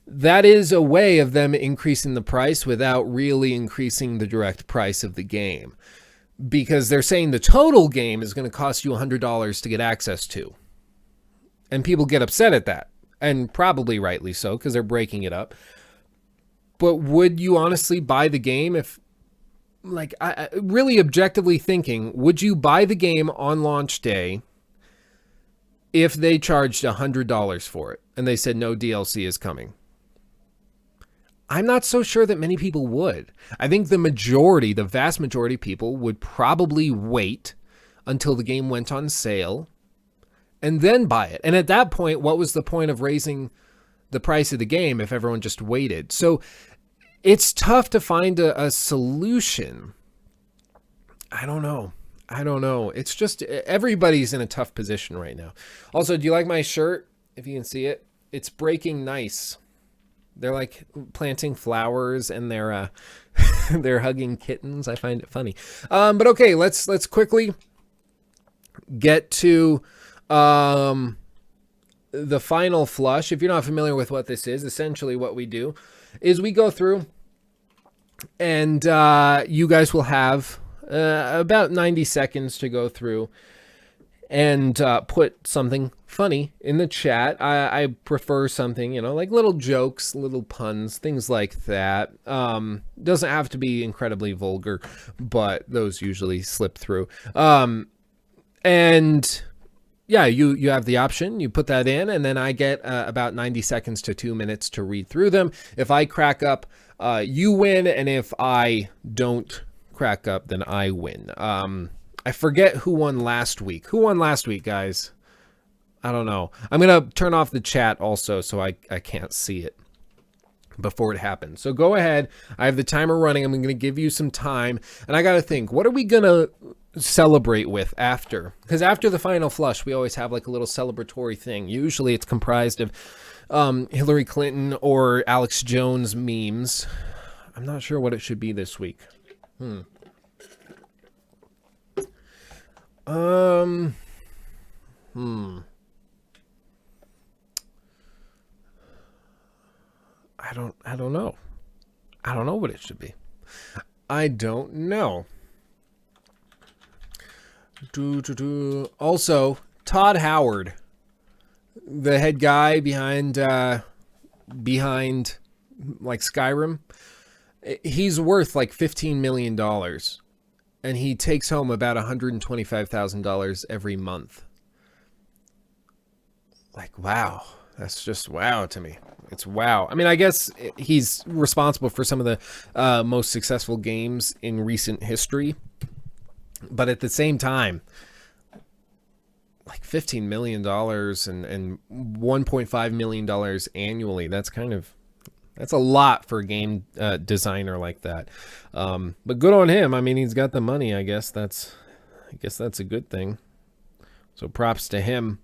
that is a way of them increasing the price without really increasing the direct price of the game. because they're saying the total game is going to cost you $100 to get access to. And people get upset at that, and probably rightly so, because they're breaking it up. But would you honestly buy the game if, like, I really objectively thinking, would you buy the game on launch day if they charged $100 for it and they said no DLC is coming? I'm not so sure that many people would. I think the vast majority of people would probably wait until the game went on sale and then buy it. And at that point, what was the point of raising the price of the game if everyone just waited? So it's tough to find a solution. I don't know. It's just everybody's in a tough position right now. Also, do you like my shirt? If you can see it, it's breaking nice. They're like planting flowers and they're they're hugging kittens. I find it funny. But okay, let's quickly get to the final flush. If you're not familiar with what this is, essentially what we do is we go through and you guys will have about 90 seconds to go through and put something funny in the chat. I prefer something, like little jokes, little puns, things like that. Doesn't have to be incredibly vulgar, but those usually slip through. And yeah, you have the option. You put that in, and then I get about 90 seconds to 2 minutes to read through them. If I crack up, you win, and if I don't crack up, then I win. I forget who won last week. Who won last week, guys? I don't know. I'm going to turn off the chat also so I can't see it before it happens. So go ahead. I have the timer running. I'm going to give you some time. And I got to think, what are we going to celebrate with after? Because after the final flush, we always have like a little celebratory thing. Usually it's comprised of Hillary Clinton or Alex Jones memes. I'm not sure what it should be this week. I don't know. I don't know what it should be. I don't know. Also, Todd Howard, the head guy behind like Skyrim, he's worth like $15 million. And he takes home about $125,000 every month. Like, wow. That's just wow to me. It's wow. I mean, I guess he's responsible for some of the most successful games in recent history. But at the same time, like $15 million and $1.5 million annually, that's a lot for a game designer like that. But good on him. I mean, he's got the money. I guess that's a good thing. So props to him.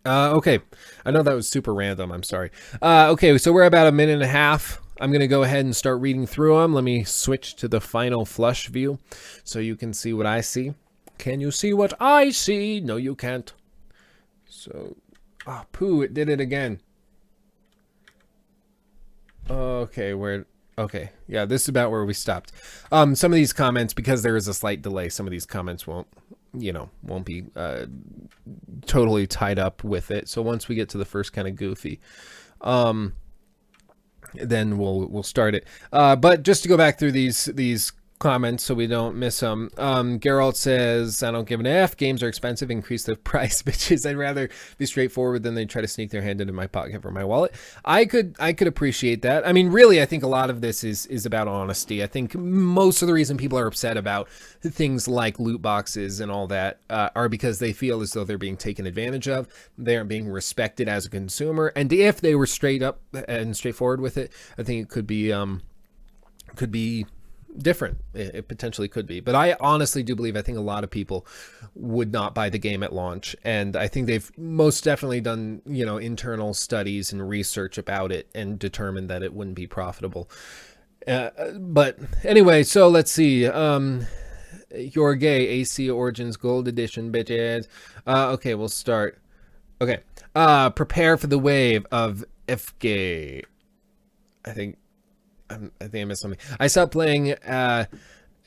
Okay. I know that was super random. I'm sorry. Okay. So we're about a minute and a half. I'm going to go ahead and start reading through them. Let me switch to the final flush view so you can see what I see. Can you see what I see? No, you can't. So, poo, it did it again. Okay, okay. Yeah, this is about where we stopped. Some of these comments, because there is a slight delay, some of these comments won't be totally tied up with it. So once we get to the first kind of goofy, then we'll start it. But just to go back through these comments so we don't miss them. Geralt says, I don't give an F. Games are expensive. Increase the price, bitches. I'd rather be straightforward than they try to sneak their hand into my pocket for my wallet. I could appreciate that. I mean, really, I think a lot of this is about honesty. I think most of the reason people are upset about things like loot boxes and all that are because they feel as though they're being taken advantage of. They aren't being respected as a consumer. And if they were straight up and straightforward with it, I think it could be different. It potentially could be, but I honestly do believe, I think a lot of people would not buy the game at launch, and I think they've most definitely done internal studies and research about it and determined that it wouldn't be profitable. But anyway, so let's see. You're Gay AC Origins Gold Edition, bitches. Okay, we'll start. Okay, prepare for the wave of FG. I think I missed something. I stopped playing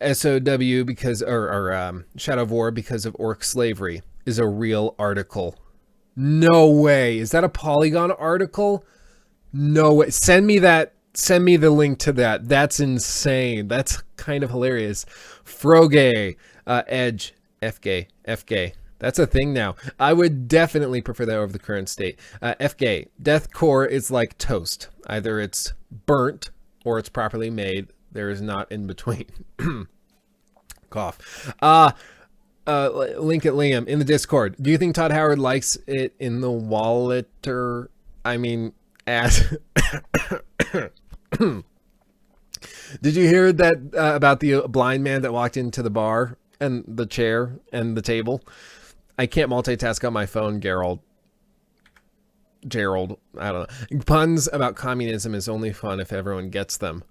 SOW because, or Shadow of War because of orc slavery is a real article. No way. Is that a Polygon article? No way. Send me that. Send me the link to that. That's insane. That's kind of hilarious. Froge, Edge, FG, FG. That's a thing now. I would definitely prefer that over the current state. FG, deathcore is like toast. Either it's burnt or it's properly made. There is not in between. Cough. Link at Liam in the Discord. Do you think Todd Howard likes it in the wallet or, I mean, as... Did you hear that about the blind man that walked into the bar and the chair and the table? I can't multitask on my phone, Gerald. I don't know. Puns about communism is only fun if everyone gets them.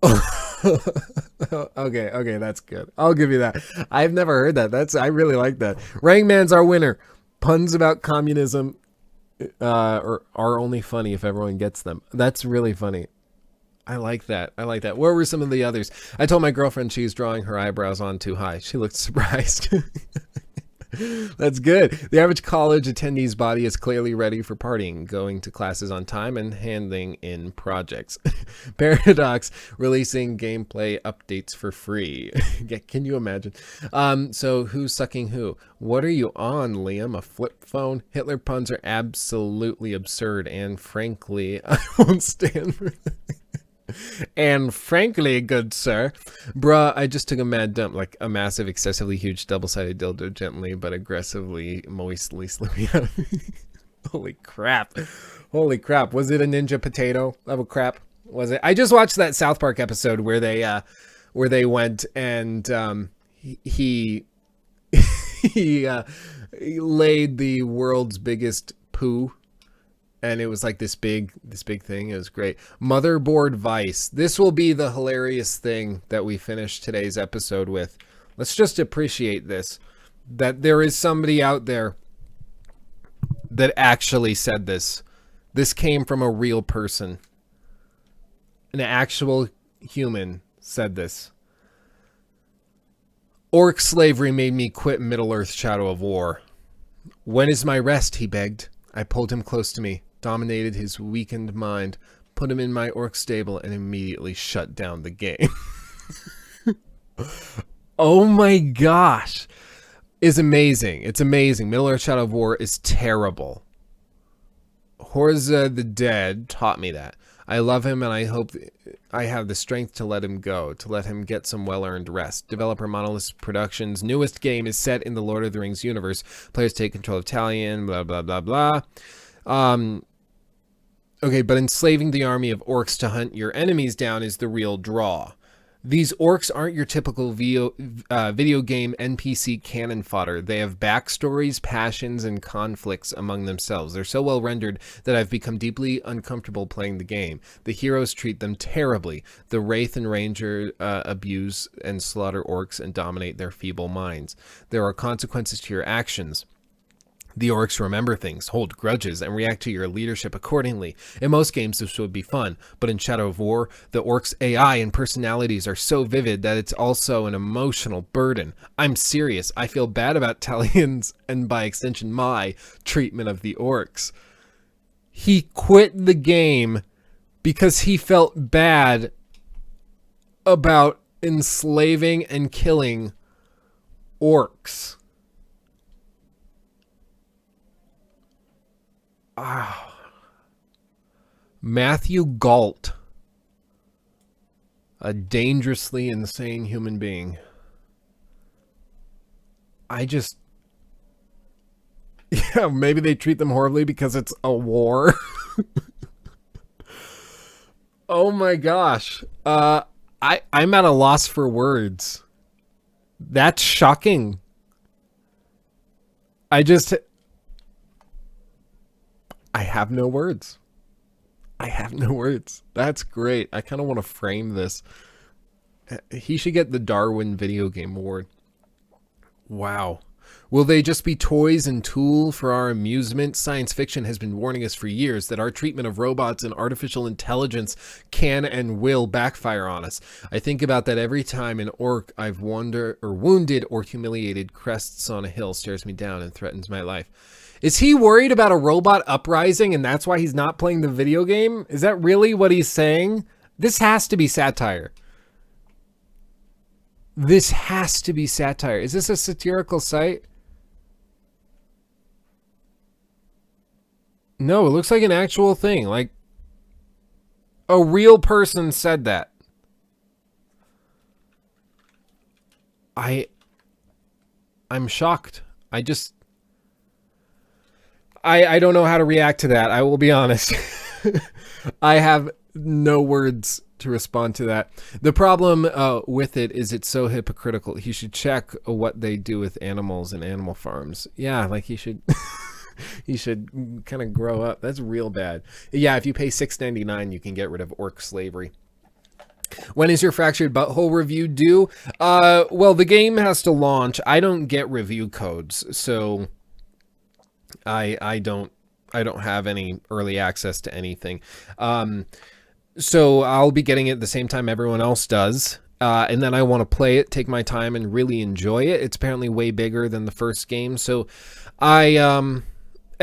Okay, that's good. I'll give you that. I've never heard that. I really like that. Rangman's our winner. Puns about communism are only funny if everyone gets them. That's really funny. I like that. What were some of the others? I told my girlfriend she's drawing her eyebrows on too high. She looked surprised. That's good. The average college attendee's body is clearly ready for partying, going to classes on time, and handing in projects. Paradox releasing gameplay updates for free. Can you imagine? So who's sucking who? What are you on, Liam? A flip phone? Hitler puns are absolutely absurd, and frankly, I won't stand for that. And frankly, good sir, bruh, I just took a mad dump, like a massive, excessively huge double-sided dildo, gently but aggressively, moistly slipping out. Holy crap. Was it a ninja potato level crap? Was it? I just watched that South Park episode where they went and he laid the world's biggest poo. And it was like this big thing. It was great. Motherboard Vice. This will be the hilarious thing that we finish today's episode with. Let's just appreciate this. That there is somebody out there that actually said this. This came from a real person. An actual human said this. Orc slavery made me quit Middle-earth Shadow of War. When is my rest? He begged. I pulled him close to me, dominated his weakened mind, put him in my orc stable, and immediately shut down the game. Oh my gosh. It's amazing. It's amazing. Middle-earth Shadow of War is terrible. Horza the Dead taught me that. I love him, and I hope I have the strength to let him go, to let him get some well-earned rest. Developer Monolith Productions' newest game is set in the Lord of the Rings universe. Players take control of Talion, blah, blah, blah, blah. Okay, but enslaving the army of orcs to hunt your enemies down is the real draw. These orcs aren't your typical video game NPC cannon fodder. They have backstories, passions, and conflicts among themselves. They're so well rendered that I've become deeply uncomfortable playing the game. The heroes treat them terribly. The Wraith and Ranger abuse and slaughter orcs and dominate their feeble minds. There are consequences to your actions. The orcs remember things, hold grudges, and react to your leadership accordingly. In most games, this would be fun, but in Shadow of War, the orcs' AI and personalities are so vivid that it's also an emotional burden. I'm serious. I feel bad about Talion's, and by extension my, treatment of the orcs. He quit the game because he felt bad about enslaving and killing orcs. Ah. Matthew Galt. A dangerously insane human being. Yeah, maybe they treat them horribly because it's a war. Oh my gosh. I'm at a loss for words. That's shocking. I have no words. That's great. I kind of want to frame this. He should get the Darwin Video Game Award. Wow. Will they just be toys and tool for our amusement? Science fiction has been warning us for years that our treatment of robots and artificial intelligence can and will backfire on us. I think about that every time an orc I've wounded or humiliated crests on a hill, stares me down, and threatens my life. Is he worried about a robot uprising and that's why he's not playing the video game? Is that really what he's saying? This has to be satire. This has to be satire. Is this a satirical site? No, it looks like an actual thing. Like, a real person said that. I'm shocked. I don't know how to react to that. I will be honest. I have no words to respond to that. The problem with it is it's so hypocritical. He should check what they do with animals in animal farms. Yeah, like he should... He should kind of grow up. That's real bad. Yeah, if you pay $6.99, you can get rid of orc slavery. When is your Fractured Butthole review due? Well, the game has to launch. I don't get review codes, so I don't have any early access to anything. So I'll be getting it the same time everyone else does. And then I want to play it, take my time, and really enjoy it. It's apparently way bigger than the first game, so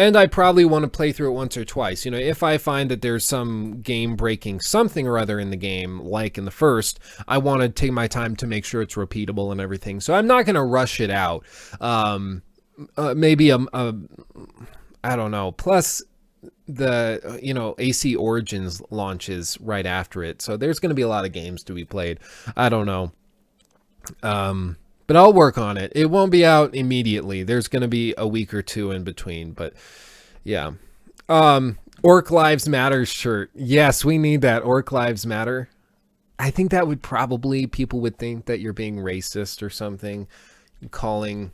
and I probably want to play through it once or twice. You know, if I find that there's some game-breaking something or other in the game, like in the first, I want to take my time to make sure it's repeatable and everything. So I'm not going to rush it out. Maybe, I don't know. Plus, the, you know, AC Origins launches right after it. So there's going to be a lot of games to be played. I don't know. But I'll work on it. It won't be out immediately. There's going to be a week or two in between, but yeah. Orc Lives Matter shirt. Yes, we need that. Orc Lives Matter. I think that would probably, people would think that you're being racist or something, calling,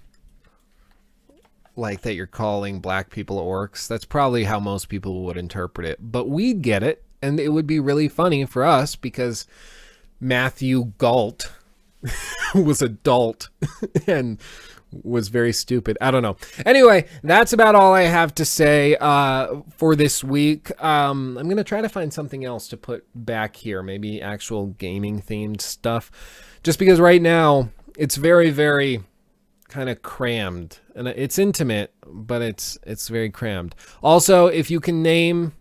like that you're calling black people orcs. That's probably how most people would interpret it, but we'd get it. And it would be really funny for us because Matthew Galt was adult and was very stupid. I don't know. Anyway, that's about all I have to say for this week. I'm going to try to find something else to put back here, maybe actual gaming themed stuff, just because right now it's very, very kind of crammed, and it's intimate, but it's very crammed. Also, if you can name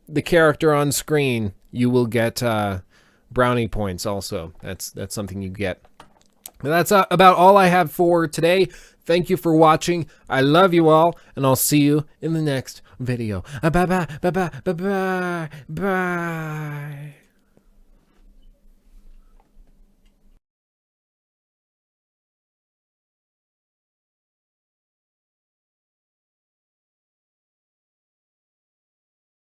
the character on screen, you will get brownie points also. That's something you get. But that's about all I have for today. Thank you for watching. I love you all, and I'll see you in the next video. Bye bye bye bye bye bye bye.